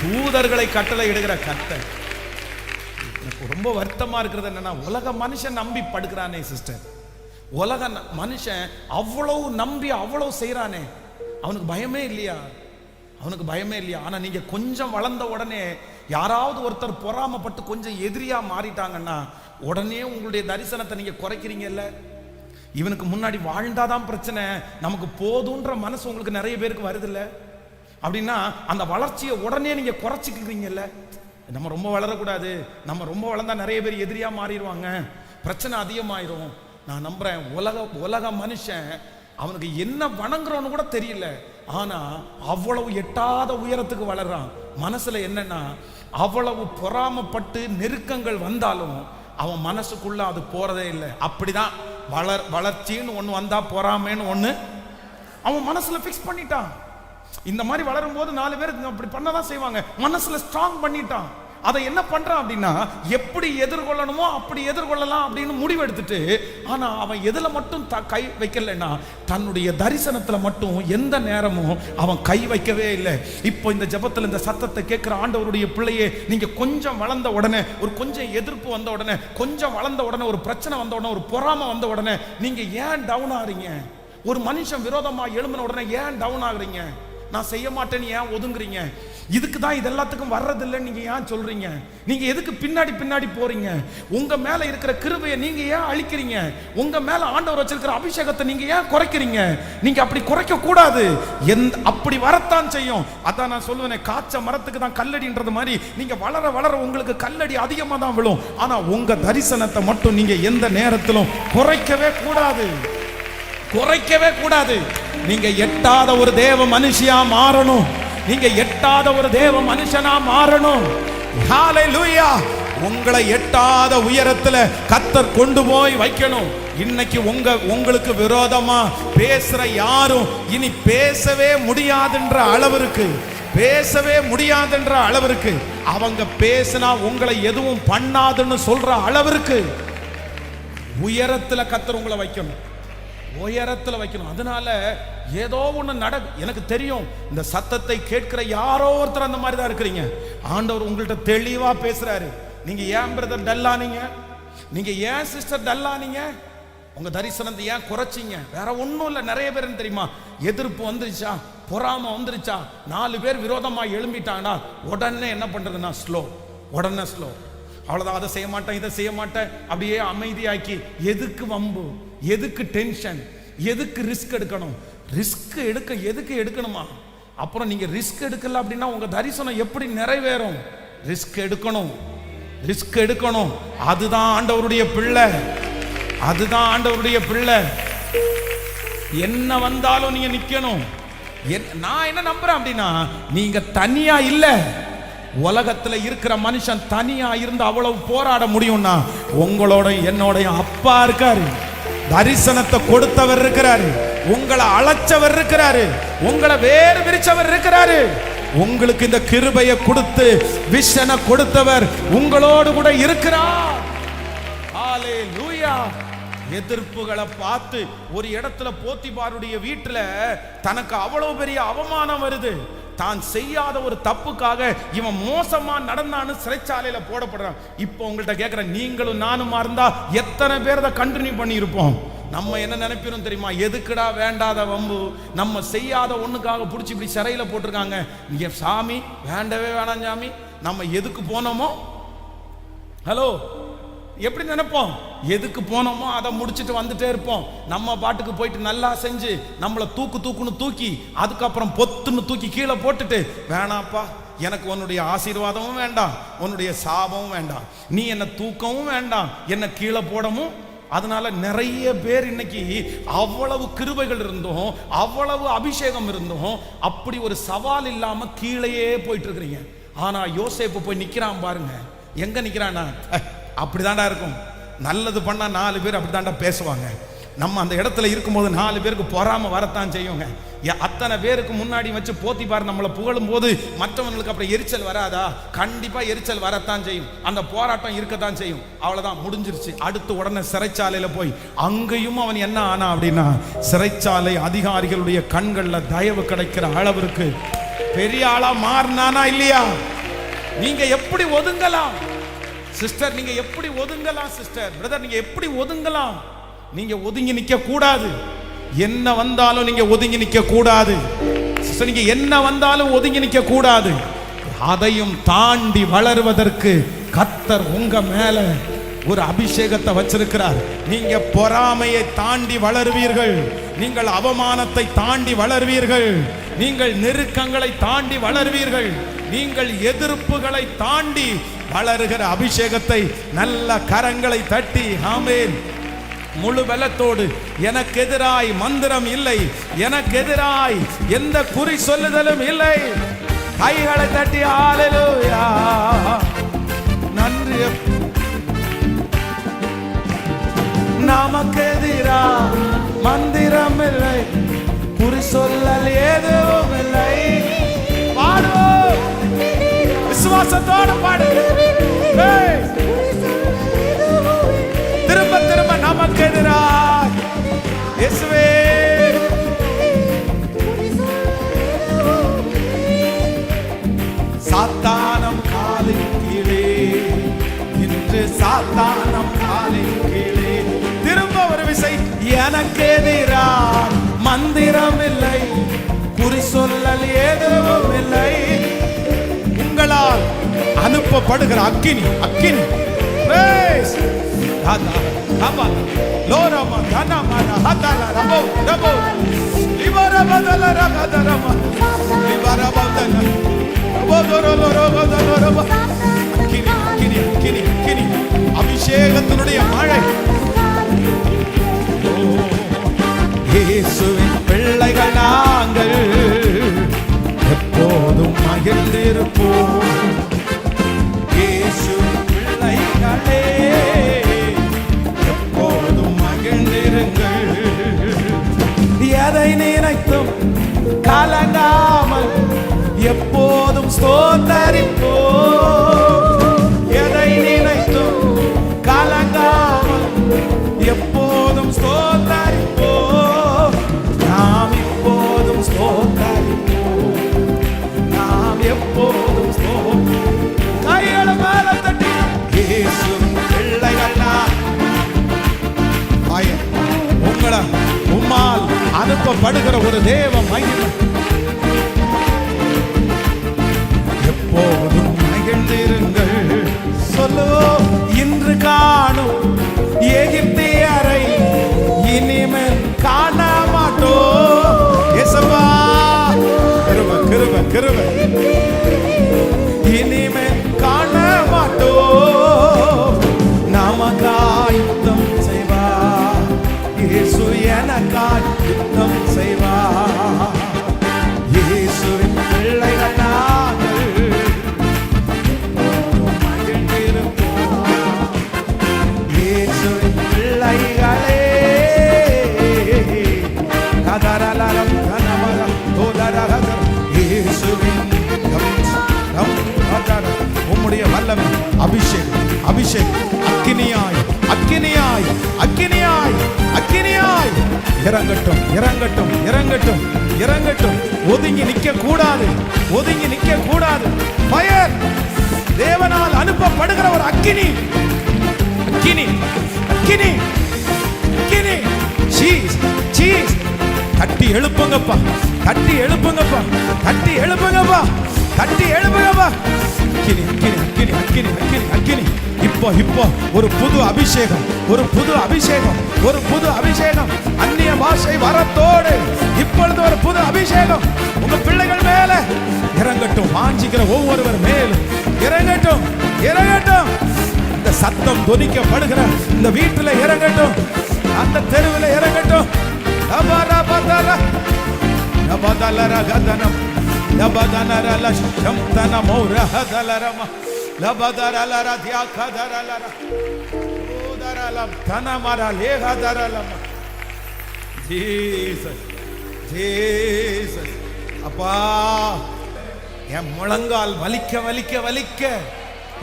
தூதர்களை கட்டளையிடுகிற கர்த்தர். எனக்கு ரொம்ப வருத்தமா இருக்கிறது என்னன்னா, உலக மனுஷன் நம்பி படுக்கிறானே சிஸ்டர், உலக மனுஷன் அவ்வளவு நம்பி அவ்வளவு செய்யறானே, அவனுக்கு பயமே இல்லையா? அவனுக்கு பயமே இல்லையா? ஆனா நீங்க கொஞ்சம் வளர்ந்த உடனே யாராவது ஒருத்தர் பொறாமப்பட்டு கொஞ்சம் எதிரியா மாறிட்டாங்கன்னா உடனே உங்களுடைய தரிசனத்தை நீங்க குறைக்கிறீங்கல்ல. இவனுக்கு முன்னாடி வாழ்ந்தாதான் பிரச்சனை, நமக்கு போதுன்ற மனசு உங்களுக்கு நிறைய பேருக்கு வருது இல்ல? அப்படின்னா அந்த வளர்ச்சியை உடனே நீங்க குறைச்சிக்கிறீங்கல்ல. நம்ம ரொம்ப வளரக்கூடாது, நம்ம ரொம்ப வளர்ந்தா நிறைய பேர் எதிரியா மாறிடுவாங்க, பிரச்சனை அதிகமாயிரும். நான் நம்புறேன் உலக மனுஷன் அவனுக்கு என்ன வணங்குறோன்னு கூட தெரியல, ஆனா அவ்வளவு எட்டாத உயரத்துக்கு வளர்றான். மனசுல என்னன்னா, அவ்வளவு பொறாமப்பட்டு நெருக்கங்கள் வந்தாலும் அவன் மனசுக்குள்ள அது போறதே இல்லை. அப்படிதான் வளர்ச்சின்னு ஒண்ணு வந்தா பொறாமைன்னு ஒண்ணு அவன் மனசுல பிக்ஸ் பண்ணிட்டான். இந்த மாதிரி வளரும் போது 4 பேர் அப்படி பண்ணதான் செய்வாங்க, மனசுல ஸ்ட்ராங் பண்ணிட்டான். அதை என்ன பண்றான் அப்படின்னா, எப்படி எதிர்கொள்ளணுமோ அப்படி எதிர்கொள்ளலாம் அப்படின்னு முடிவெடுத்துட்டு, ஆனா அவன் எதுல மட்டும் கை வைக்கலைன்னா, தன்னுடைய தரிசனத்துல மட்டும் எந்த நேரமும் அவன் கை வைக்கவே இல்லை. இப்போ இந்த ஜெபத்துல இந்த சத்தத்தை கேட்கிற ஆண்டவருடைய பிள்ளையே, நீங்க கொஞ்சம் வளர்ந்த உடனே, ஒரு கொஞ்சம் எதிர்ப்பு வந்த உடனே, கொஞ்சம் வளர்ந்த உடனே, ஒரு பிரச்சனை வந்த உடனே, ஒரு பொறாமை வந்த உடனே நீங்க ஏன் டவுன் ஆறீங்க? ஒரு மனுஷன் விரோதமா எழும்பின உடனே ஏன் டவுன் ஆகுறீங்க? நான் செய்ய மாட்டேன்னு ஏன் ஒதுங்குறீங்க? இதுக்கு தான் இது எல்லாத்துக்கும் வர்றதில்லைன்னு நீங்க ஏன் சொல்றீங்க? நீங்க எதுக்கு பின்னாடி பின்னாடி போறீங்க? உங்க மேல இருக்கிற கிருபையை நீங்க ஏன் அழிக்கிறீங்க? உங்க மேல ஆண்டவர் வச்சிருக்கிற அபிஷேகத்தை நீங்க ஏன் குறைக்கிறீங்க? நீங்க அப்படி குறைக்க கூடாது. அப்படி வரத்தான் செய்யும். அதான் நான் சொல்லுவேன், காய்ச்ச மரத்துக்கு தான் கல்லடின்றது மாதிரி நீங்க வளர வளர உங்களுக்கு கல்லடி அதிகமா தான் விழும். ஆனா உங்க தரிசனத்தை மட்டும் நீங்க எந்த நேரத்திலும் குறைக்கவே கூடாது, குறைக்கவே கூடாது. நீங்க எட்டாத ஒரு தேவ மனுஷியா மாறணும். நீங்க எட்டாத ஒரு தேவ மனுஷனா மாறணும். ஹalleluya. உங்களை எட்டாத உயரத்துல கர்த்தர் கொண்டு போய் வைக்கணும். இன்னைக்கு உங்களுக்கு விரோதமா பேசுற யாரும் இனி பேசவே முடியாதுன்ற அளவிற்கு, பேசவே முடியாதுன்ற அளவிற்கு, அவங்க பேசினா உங்களை எதுவும் பண்ணாதுன்னு சொல்ற அளவிற்கு உயரத்துல கர்த்தர் உங்களை வைக்கணும், உயரத்துல வைக்கணும். அதனால ஏதோ ஒண்ணு எனக்கு தெரியும், இந்த சத்தத்தை கேட்கிற யாரோ ஒருத்தர் அந்த மாதிரி தான் இருக்கிறீங்க. ஆண்டவர் உங்கள்கிட்ட தெளிவா பேசுறாரு. நீங்க ஏன் பிரதர் டல்லானீங்க? நீங்க ஏன் சிஸ்டர் டல்லானீங்க? உங்க தரிசனத்தை ஏன் குறைச்சிங்க? வேற ஒண்ணும் இல்லை. நிறைய பேர் தெரியுமா, எதிர்ப்பு வந்துருச்சா, பொறாம வந்துருச்சா, 4 பேர் விரோதமா எழும்பிட்டாங்கன்னா உடனே என்ன பண்றதுன்னா உடனே ஸ்லோ, அவ்வளவுதான். அதை செய்ய மாட்டேன், இதை செய்ய மாட்டேன், அப்படியே அமைதியாக்கி, எதுக்கு வம்பு, எதுக்கு டென்ஷன், எதுக்கு ரிஸ்க் எடுக்கணும்? ரிஸ்க் எதுக்கு எடுக்கணுமா? அப்புறம் நீங்க ரிஸ்க் எடுக்கல அப்படின்னா உங்க தரிசனம் எப்படி நிறைவேறும்? ரிஸ்க் எடுக்கணும், ரிஸ்க் எடுக்கணும். அதுதான் ஆண்டவருடைய பிள்ளை, அதுதான் ஆண்டவருடைய பிள்ளை. என்ன வந்தாலும் நீங்க நிக்கணும். நான் என்ன நம்புறேன் அப்படின்னா, நீங்க தனியா இல்ல. உலகத்துல இருக்கிற மனுஷன் தனியா இருந்து அவ்வளவு போராட முடியும்னா, உங்களோட என்னோட அப்பா இருக்காரு, தரிசனத்தை கொடுத்தவர் இருக்கிறாரு, உங்களை அழைச்சவர் இருக்கிறாரு, உங்களை வேறு விரிச்சவர் இருக்கிறாரு. உங்களுக்கு இந்த கிருபையை கொடுத்து விஷனை கொடுத்தவர் உங்களோடு கூட இருக்கிறார். ஹalleluya. எதிர்ப்புகளை பார்த்து ஒரு இடத்துல போத்திபாருடைய வீட்டுல தனக்கு அவ்வளவு பெரிய அவமானம் வருது. தான் செய்யாத ஒரு தப்புக்காக இவன் மோசமா நடந்தான்னு சிறைச்சாலையில போடப்படுறான். இப்போ உங்கள்கிட்ட கேட்கிறேன், நீங்களும் நானுமா இருந்தா எத்தனை பேர் அதை கண்டினியூ பண்ணி இருப்போம்? நம்ம என்ன நினைப்பிரும் தெரியுமா? எதுக்குடா வேண்டாத வம்பு, நம்ம செய்யாத ஒண்ணுக்காக பிடிச்சி இப்படி சிறையில போட்டிருக்காங்க, இங்க சாமி வேண்டவே வேணாம் சாமி, நம்ம எதுக்கு போனோமோ, ஹலோ எப்படி நினைப்போம்? எதுக்கு போனோமோ அதை முடிச்சுட்டு வந்துட்டே இருப்போம். நம்ம பாட்டுக்கு போயிட்டு நல்லா செஞ்சு நம்மளை தூக்குன்னு தூக்கி அதுக்கப்புறம் பொத்துன்னு தூக்கி கீழே போட்டுட்டு, வேணாப்பா எனக்கு உன்னுடைய ஆசீர்வாதமும் வேண்டாம், உன்னுடைய சாபமும் வேண்டாம், நீ என்ன தூக்கவும் வேண்டாம், என்ன கீழே போடவும். அதனால நிறைய பேர் இன்னைக்கு அவ்வளவு கிருபைகள் இருந்தோம், அவ்வளவு அபிஷேகம் இருந்தோம், அப்படி ஒரு சவால் இல்லாம கீழேயே போயிட்டு இருக்கிறீங்க. ஆனா யோசேப்பு போய் நிக்கிறான் பாருங்க. எங்க நிக்கிறானா? அப்படிதான்டா இருக்கும். நல்லது பண்ணா 4 பேர் அப்படிதான்டா பேசுவாங்க. நம்ம அந்த இடத்துல இருக்கும்போது 4 பேருக்கு பொறாம வரத்தான் செய்யுங்க. அத்தனை பேருக்கு முன்னாடி வச்சு போத்திபார் நம்மளை புகழும் போது மற்றவங்களுக்கு அப்புறம் எரிச்சல் வராதா? கண்டிப்பா எரிச்சல் வரத்தான் செய்யும். அந்த போராட்டம் இருக்கத்தான் செய்யும். அவ்வளவுதான், முடிஞ்சிருச்சு. அடுத்து உடனே சிறைச்சாலையில போய் அங்கேயும் அவன் என்ன ஆனா அப்படின்னா, சிறைச்சாலை அதிகாரிகளுடைய கண்கள்ல தயவு கிடைக்கிற அளவிற்கு பெரிய ஆளா மாறினானா இல்லையா? நீங்க எப்படி ஒதுங்கலாம் சிஸ்டர்? நீங்க எப்படி ஒதுங்கலாம் சிஸ்டர்? பிரதர் நீங்க எப்படி ஒதுங்கலாம்? நீங்க ஒதுங்கி நிக்க கூடாது. என்ன வந்தாலும் நீங்க ஒதுங்கி நிக்க கூடாது சிஸ்டர். நீங்க என்ன வந்தாலும் ஒதுங்கி நிக்க கூடாது. அதையும் தாண்டி வளருவதற்கு கர்த்தர் உங்க மேல ஒரு அபிஷேகத்தை வச்சிருக்கிறார். நீங்க பொறாமையை தாண்டி வளருவீர்கள், நீங்கள் அவமானத்தை தாண்டி வளருவீர்கள், நீங்கள் நெருக்கங்களை தாண்டி வளருவீர்கள், நீங்கள் எதிர்ப்புகளை தாண்டி வளருகிற அபிஷேகத்தை நல்ல கரங்களை தட்டி ஆமென் முழு பலத்தோடு, எனக்கு எதிராய் மந்திரம் இல்லை, எனக்கு எதிராய் எந்த குறி சொல்லுதலும் இல்லை, கைகளை தட்டி ஹalleluya நன்றி. நமக்கு எதிராய் மந்திரம் இல்லை, குறி சொல்லல் எதுவும் இல்லை. பாடு, விசுவாசத்தோடு பாடு. எதிராய் மந்திரம் இல்லை, குறி சொல்லல் எதுவும் இல்லை. உங்களால் அனுப்பப்படுகிற அக்கினி, அக்கினி அபிஷேகத்தினுடைய மழை. இயேசுவின் பிள்ளைகள் நாங்கள் எப்போதும் மகிழ்ந்திருப்போம். இயேசுவின் பிள்ளைகளே எப்போதும் மகிழ்ந்திருங்கள். எதை நினைத்தும் கலங்காமல் எப்போதும் ஸ்தோத்தரிப்போம். எதை நினைத்தும் கலங்காமல் எப்போதும் ஸ்தோத்தரிப்போம். நாம் இப்போதும் ஸ்தோத்தரிப்போம். நாம் எப்போதும் கைகளை மேல தட்டி இயேசுவின் பிள்ளைகள் உங்களை உம்மால் அனுப்பப்படுகிற ஒரு தேவ மகிமை எப்போதும் மகிழ்ந்திருங்கள். சொல்லுவோம், இன்று காணும் எகிப்தியரை இனிமேல் காண மாட்டோம். இயேசுவா கிருபை கிருபை கிருபை, இனிமேல் காண மாட்டோம். நமக்காய் யுத்தம் செய்வார் இயேசு, எனக்காய் யுத்தம் செய்வார். இயேசுவின் பிள்ளைகள் நாங்கள் மகிழ்ந்திருப்போம். இயேசுவின் பிள்ளைகளே கதரலரம் கனமரம் தோதரகதர். இயேசுவின் உம்முடைய வல்லமை அபிஷேகம், அபிஷேகம் அக்கினியாய், அக்கினியாய், அக்கினியாய், அக்கினியாய் இறங்கட்டும், இறங்கட்டும், இறங்கட்டும், இறங்கட்டும். ஒதுங்கி நிற்க கூடாது, ஒதுங்கி நிற்க கூடாது. பயர் தேவனால் அனுப்பப்படுகிற ஒரு அக்கினி, அக்கினி, அக்கினி, அக்கினி. சீஸ் சீஸ் தட்டி எழுப்புங்கப்பா, தட்டி எழுப்புங்கப்பா, தட்டி எழுப்புங்கப்பா, தட்டி எழுப்புங்கப்பா. அக்கினி, அக்கினி, அக்கினி, அக்கினி, அக்கினி, அக்கினி. இப்போ இப்போ ஒரு புது அபிஷேகம், ஒரு புது அபிஷேகம், ஒரு புது அபிஷேகம். அந்நிய பாஷை வரத்தோடு இப்பொழுது ஒரு புது அபிஷேகம் உங்க பிள்ளைகள் மேல இறங்கட்டும். வாஞ்சிக்கிற ஒவ்வொருவர் மேலும் இறங்கட்டும், இறங்கட்டும். இந்த சத்தம் தொனிக்கப்படுகிற இந்த வீட்டில் இறங்கட்டும், அந்த தெருவில் இறங்கட்டும். அப்பா, என் முழங்கால் வலிக்க வலிக்க வலிக்க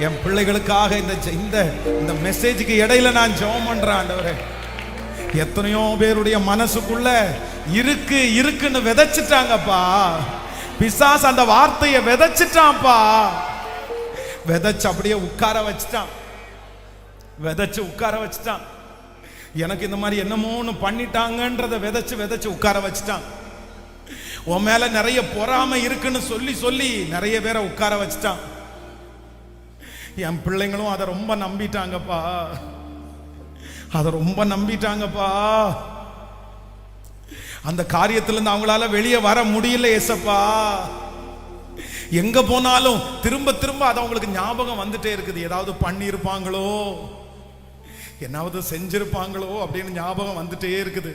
என் பிள்ளைகளுக்காக இந்த மெசேஜுக்கு இடையில நான் ஜெபம் பண்றேன் ஆண்டவரே. எத்தனையோ பேருடைய மனசுக்குள்ள இருக்கு இருக்குன்னு விதைச்சிட்டாங்கப்பா. பிசாசு அந்த வார்த்தையை விதைச்சிட்டான்ப்பா. விதைச்சு அப்படியே உட்கார வச்சுட்டான், விதைச்சு உட்கார வச்சுட்டான். எனக்கு இந்த மாதிரி என்னமோன்னு பண்ணிட்டாங்கன்றத விதைச்சு விதைச்சு உட்கார வச்சுட்டான். உன் மேல நிறைய பொறாமை இருக்குன்னு சொல்லி சொல்லி நிறைய பேரை உட்கார வச்சுட்டான். என் பிள்ளைங்களும் அதை ரொம்ப நம்பிட்டாங்கப்பா, அதை ரொம்ப நம்பிட்டாங்கப்பா. அந்த காரியத்திலிருந்து அவங்களால வெளியே வர முடியல ஏசப்பா. எங்க போனாலும் திரும்ப திரும்ப அது அவங்களுக்கு ஞாபகம் வந்துட்டே இருக்குது. ஏதாவது பண்ணியிருப்பாங்களோ, என்னாவது செஞ்சிருப்பாங்களோ அப்படின்னு ஞாபகம் வந்துட்டே இருக்குது.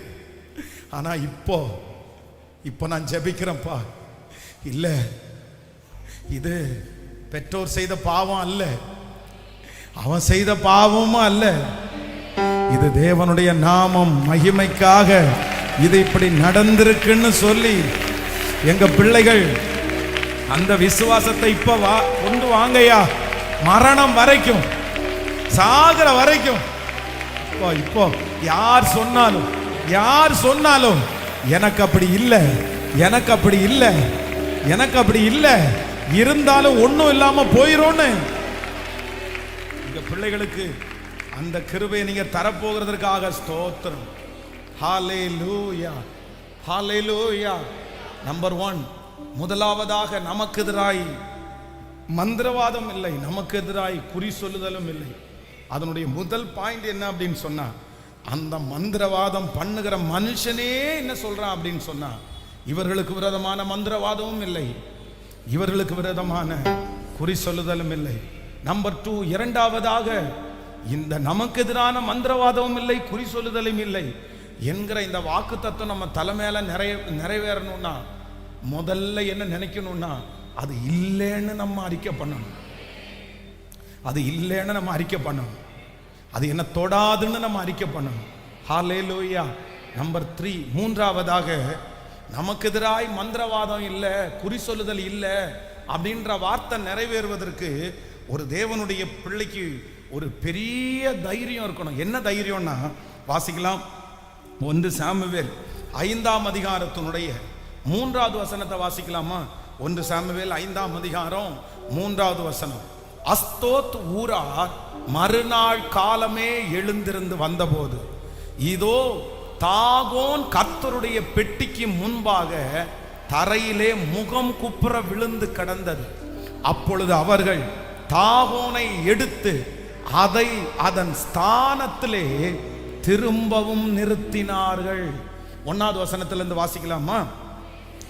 ஆனா இப்போ நான் ஜெபிக்கிறேன்ப்பா. இல்ல, இது பெற்றோர் செய்த பாவம் அல்ல, அவன் செய்த பாவமும் அல்ல. இது தேவனுடைய நாமம் மகிமைக்காக இது இப்படி நடந்திருக்குன்னு சொல்லி எங்க பிள்ளைகள் அந்த விசுவாசத்தை இப்ப கொண்டு வாங்கயா. மரணம் வரைக்கும், சாகர வரைக்கும். இப்போ யார் சொன்னாலும் எனக்கு அப்படி இல்லை, எனக்கு அப்படி இல்லை, எனக்கு அப்படி இல்லை, இருந்தாலும் ஒன்றும் இல்லாம போயிரோன்னு எங்க பிள்ளைகளுக்கு அந்த கிருபையை நீங்க தரப்போகிறதற்காக ஸ்தோத்திரம். ஹalleluya, ஹalleluya. நம்பர் 1, முதலாவதாக நமக்கு எதிராய் மந்திரவாதம் இல்லை, நமக்கு எதிராய் குறி சொல்லுதலும் இல்லை. அதனுடைய முதல் பாயிண்ட் என்ன அப்படின்னு சொன்னா, அந்த மந்திரவாதம் பண்ணுகிற மனுஷனே என்ன சொல்றான் அப்படின்னு சொன்னா, இவர்களுக்கு விரோதமான மந்திரவாதமும் இல்லை, இவர்களுக்கு விரோதமான குறி சொல்லுதலும் இல்லை. நம்பர் 2, இரண்டாவதாக இந்த நமக்கு எதிரான மந்திரவாதமும் இல்லை, குறி சொல்லுதலும் இல்லை என்கிற இந்த வாக்கு தத்துவம் நம்ம தலைமையில நிறைவேறணும்னா முதல்ல என்ன நினைக்கணும்னா, அது இல்லைன்னு நம்ம அறிக்கை பண்ணணும். அது இல்லைன்னு நம்ம அறிக்கை பண்ணணும். அது என்ன தொடாதுன்னு நம்ம அறிக்கை பண்ணணும். ஹalleluya. நம்பர் 3, மூன்றாவதாக நமக்கு எதிராய் மந்திரவாதம் இல்லை, குறி சொல்லுதல் இல்லை அப்படின்ற வார்த்தை நிறைவேறுவதற்கு ஒரு தேவனுடைய பிள்ளைக்கு ஒரு பெரிய தைரியம் இருக்கணும். என்ன தைரியம்னா, வாசிக்கலாம் 1 சாமுவேல் 5ஆம் அதிகாரத்தினுடைய 3வது வசனத்தை வாசிக்கலாமா? 1 சாமுவேல் 5ஆம் அதிகாரம் 3வது வசனம். அஸ்தோத் ஊரார் மறுநாள் காலமே எழுந்திருந்து வந்தபோது, இதோ தாகோன் கர்த்தருடைய பெட்டிக்கு முன்பாக தரையிலே முகம் குப்புற விழுந்து கிடந்தது. அப்பொழுது அவர்கள் தாகோனை எடுத்து அதை அதன் ஸ்தானத்திலே திரும்பவும் நிறுத்தினார்கள். 1வது வசனத்திலிருந்து வாசிக்கலாமா?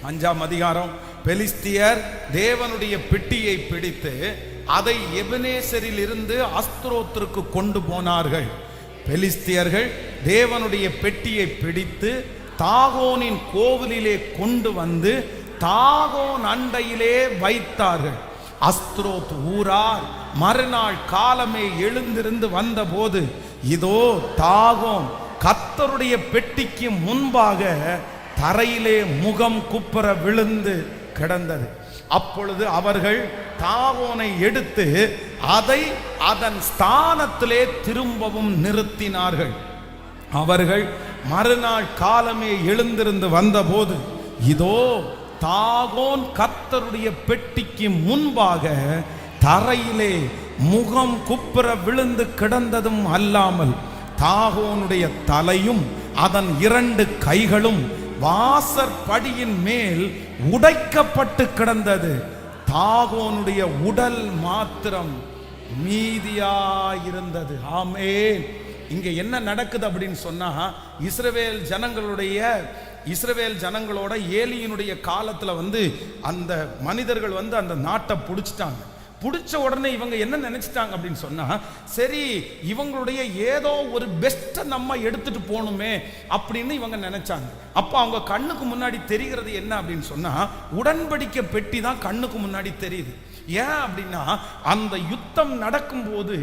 5ஆம் அதிகாரம். பெலிஸ்தியர் தேவனுடைய பெட்டியை பிடித்து அதை எபனேசரில் இருந்து அஸ்தரோத்திற்கு கொண்டு போனார்கள். பெலிஸ்தியர்கள் தேவனுடைய பெட்டியை பிடித்து தாகோனின் கோவிலிலே கொண்டு வந்து தாகோன் அண்டையிலே வைத்தார்கள். அஸ்தரோத் ஊரார் மறுநாள் காலமே எழுந்திருந்து வந்தபோது, இதோ தாகோன் கர்த்தருடைய பெட்டிக்கு முன்பாக தரையிலே முகம் குப்புற விழுந்து கிடந்தது. அப்பொழுது அவர்கள் தாகோனை எடுத்து அதை அதன் ஸ்தானத்திலே திரும்பவும் நிறுத்தினார்கள். அவர்கள் மறுநாள் காலமே எழுந்திருந்து வந்தபோது, இதோ தாகோன் கர்த்தருடைய பெட்டிக்கு முன்பாக தரையிலே முகம் குப்புற விழுந்து கிடந்ததும் அல்லாமல் தாகோனுடைய தலையும் அதன் 2 கைகளும் வாசற்படியின் மேல் உடைக்கப்பட்டு கிடந்தது. தாகோனுடைய உடல் மாத்திரம் மீதியாயிருந்தது. ஆமென். இங்க என்ன நடக்குது அப்படின்னு சொன்னா, இஸ்ரவேல் ஜனங்களோட ஏலியினுடைய காலத்துல அந்த மனிதர்கள் அந்த நாட்டை பிடிச்சிட்டாங்க. பிடிச்ச உடனே இவங்க என்ன நினைச்சிட்டாங்க அப்படின்னு சொன்னா, சரி இவங்களுடைய ஏதோ ஒரு பெஸ்ட்டை நம்ம எடுத்துட்டு போகணுமே அப்படின்னு இவங்க நினைச்சாங்க. அப்ப அவங்க கண்ணுக்கு முன்னாடி தெரிகிறது என்ன அப்படின்னு சொன்னா, உடன்படிக்கை பெட்டி தான் கண்ணுக்கு முன்னாடி தெரியுது. ஏன் அப்படின்னா, அந்த யுத்தம் நடக்கும்போது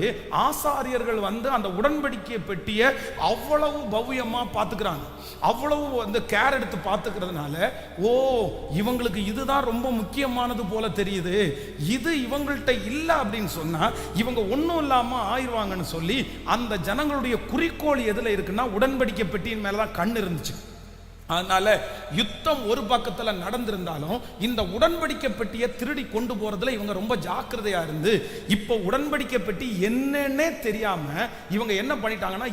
ஆசாரியர்கள் அந்த உடன்படிக்கை பெட்டியை அவ்வளவு பவ்யமா பார்த்துக்கிறாங்க, அவ்வளவு கேர் எடுத்து பார்த்துக்கிறதுனால, ஓ இவங்களுக்கு இதுதான் ரொம்ப முக்கியமானது போல தெரியுது, இது இவங்கள்ட்ட இல்லை அப்படின்னு சொன்னா இவங்க ஒன்றும் இல்லாம ஆயிடுவாங்கன்னு சொல்லி அந்த ஜனங்களுடைய குறிக்கோள் எதுல இருக்குன்னா, உடன்படிக்கை பெட்டியின் மேலதான் கண் இருந்துச்சு. அதனால யுத்தம் ஒரு பக்கத்துல நடந்திருந்தாலும் இந்த உடன்படிக்கை பெட்டியை திருடி கொண்டு போறதுல இவங்க ரொம்ப ஜாக்கிரதையா இருந்து, இப்போ உடன்படிக்கை பெட்டி என்னன்னே தெரியாம இவங்க என்ன பண்ணிட்டாங்கன்னா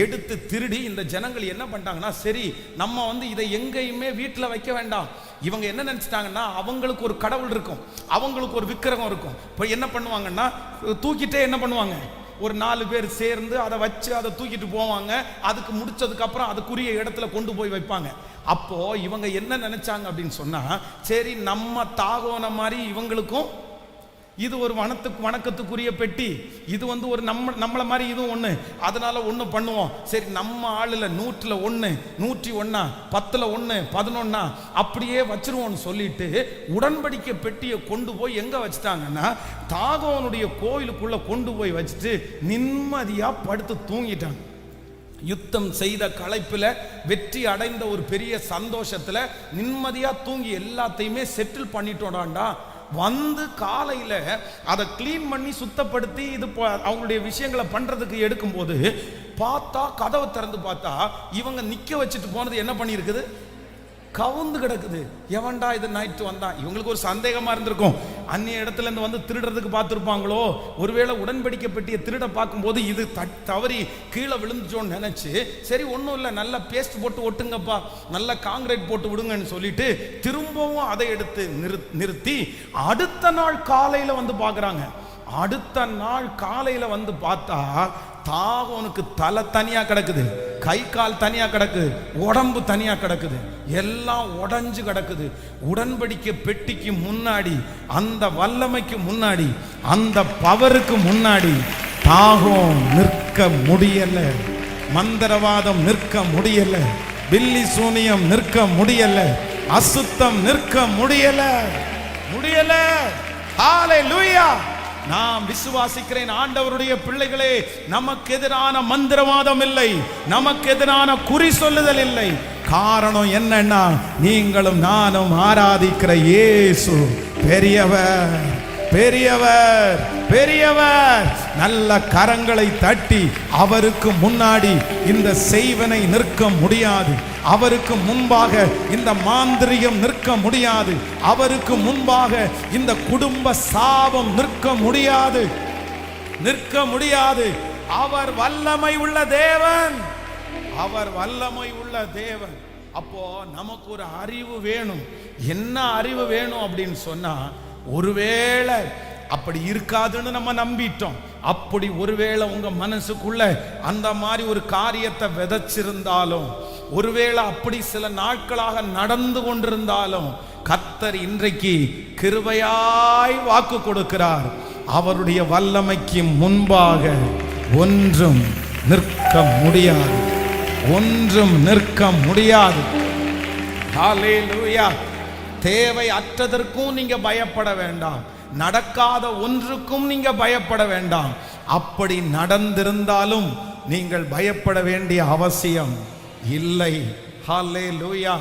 எடுத்து திருடி இந்த ஜனங்கள் என்ன பண்ணிட்டாங்கன்னா, சரி நம்ம இதை எங்கேயுமே வீட்டில் வைக்க வேண்டாம். இவங்க என்ன நினைச்சிட்டாங்கன்னா, அவங்களுக்கு ஒரு கடவுள் இருக்கும், அவங்களுக்கு ஒரு விக்கிரகம் இருக்கும். இப்போ என்ன பண்ணுவாங்கன்னா, தூக்கிட்டே என்ன பண்ணுவாங்க, ஒரு 4 பேர் சேர்ந்து அதை வச்சு அதை தூக்கிட்டு போவாங்க. அதுக்கு முடிச்சதுக்கு அப்புறம் அதுக்குரிய இடத்துல கொண்டு போய் வைப்பாங்க. அப்போ இவங்க என்ன நினைச்சாங்க அப்படின்னு சொன்னா, சரி நம்ம தாகோன மாதிரி இவங்களுக்கும் இது ஒரு வணக்கத்துக்குரிய பெட்டி, இது ஒரு நம்மள மாதிரி இதுவும் ஒண்ணு, அதனால ஒண்ணு பண்ணுவோம். சரி நம்ம ஆளுல 100ல் 1, 101, 10ல் 1, 11 அப்படியே வச்சிருவோம்னு சொல்லிட்டு உடன்படிக்கை பெட்டியை கொண்டு போய் எங்க வச்சுட்டாங்கன்னா, தாகோனுடைய கோயிலுக்குள்ள கொண்டு போய் வச்சுட்டு நிம்மதியா படுத்து தூங்கிட்டாங்க. யுத்தம் செய்த களைப்புல வெற்றி அடைந்த ஒரு பெரிய சந்தோஷத்துல நிம்மதியா தூங்கி எல்லாத்தையுமே செட்டில் பண்ணிட்டோடாண்டா. காலையில அதை கிளீன் பண்ணி சுத்தப்படுத்தி இது அவங்களுடைய விஷயங்களை பண்றதுக்கு எடுக்கும்போது பார்த்தா, கதவை திறந்து பார்த்தா இவங்க நிக்க வச்சுட்டு போனது என்ன பண்ணிருக்குது, கவுந்து கிடக்குது. எவன்டா இது நைட்டு வந்தான்? இவங்களுக்கு ஒரு சந்தேகமா இருந்திருக்கும். அந்நிய இடத்துல இருந்து வந்து திருடுறதுக்கு பார்த்துருப்பாங்களோ, ஒருவேளை உடன்படிக்கை பெட்டியை திருட பார்க்கும்போது இது தவறி கீழே விழுந்துச்சோன்னு நினைச்சு, சரி ஒன்றும் இல்லை, நல்ல பேஸ்ட் போட்டு ஒட்டுங்கப்பா, நல்ல காங்கிரீட் போட்டு விடுங்கன்னு சொல்லிட்டு திரும்பவும் அதை எடுத்து நிறுத்தி அடுத்த நாள் காலையில வந்து பார்க்குறாங்க. அடுத்த நாள் காலையில வந்து பார்த்தா தாகோனுக்கு தலை தனியா கிடக்குது, கை கால் தனியா கிடக்குது, உடம்பு தனியா கிடக்குது, எல்லாம் உடைஞ்சு கிடக்குது. உடன்படிக்கை பெட்டிக்கு முன்னாடி, அந்த வல்லமைக்கு முன்னாடி, அந்த பவருக்கு முன்னாடி தாகோன் நிற்க முடியல, மந்திரவாதம் நிற்க முடியல, பில்லி சூனியம் நிற்க முடியல, அசுத்தம் நிற்க முடியல. ஹல்லேலூயா. நாம் விசுவாசிக்கிறேன் ஆண்டவருடைய பிள்ளைகளே, நமக்கு எதிரான மந்திரவாதம் இல்லை, நமக்கு எதிரான குறி சொல்லுதல் இல்லை. காரணம் என்னன்னா, நீங்களும் நானும் ஆராதிக்கிற இயேசு பெரியவர், பெரியவர், பெரியவர். நல்ல கரங்களை தட்டி அவருக்கு முன்னாடி இந்த செய்வனை நிற்க முடியாது, அவருக்கு முன்பாக இந்த மாந்திரியம் நிற்க முடியாது, அவருக்கு முன்பாக இந்த குடும்ப சாபம் நிற்க முடியாது, நிற்க முடியாது. அவர் வல்லமை உள்ள தேவன், அவர் வல்லமை உள்ள தேவன். அப்போ நமக்கு ஒரு அறிவு வேணும். என்ன அறிவு வேணும் அப்படின்னு சொன்னா, ஒருவேளை அப்படி இருக்காதுன்னு நம்ம நம்பிட்டோம், அப்படி ஒருவேளை உங்க மனசுக்குள்ள அந்த மாதிரி ஒரு காரியத்தை விதைச்சிருந்தாலும், ஒருவேளை அப்படி சில நாட்களாக நடந்து கொண்டிருந்தாலும், கர்த்தர் இன்றைக்கு கிருபையாய் வாக்கு கொடுக்கிறார். அவருடைய வல்லமைக்கு முன்பாக ஒன்றும் நிற்க முடியாது, ஒன்றும் நிற்க முடியாது. ஹல்லேலூயா. தேவை அற்றதற்கும் நீங்க பயப்பட வேண்டாம், நடக்காத ஒன்றுக்கும் நீங்க பயப்பட வேண்டாம். அப்படி நடந்திருந்தாலும் நீங்கள் பயப்பட வேண்டிய அவசியம் இல்லை. ஹல்லேலூயா.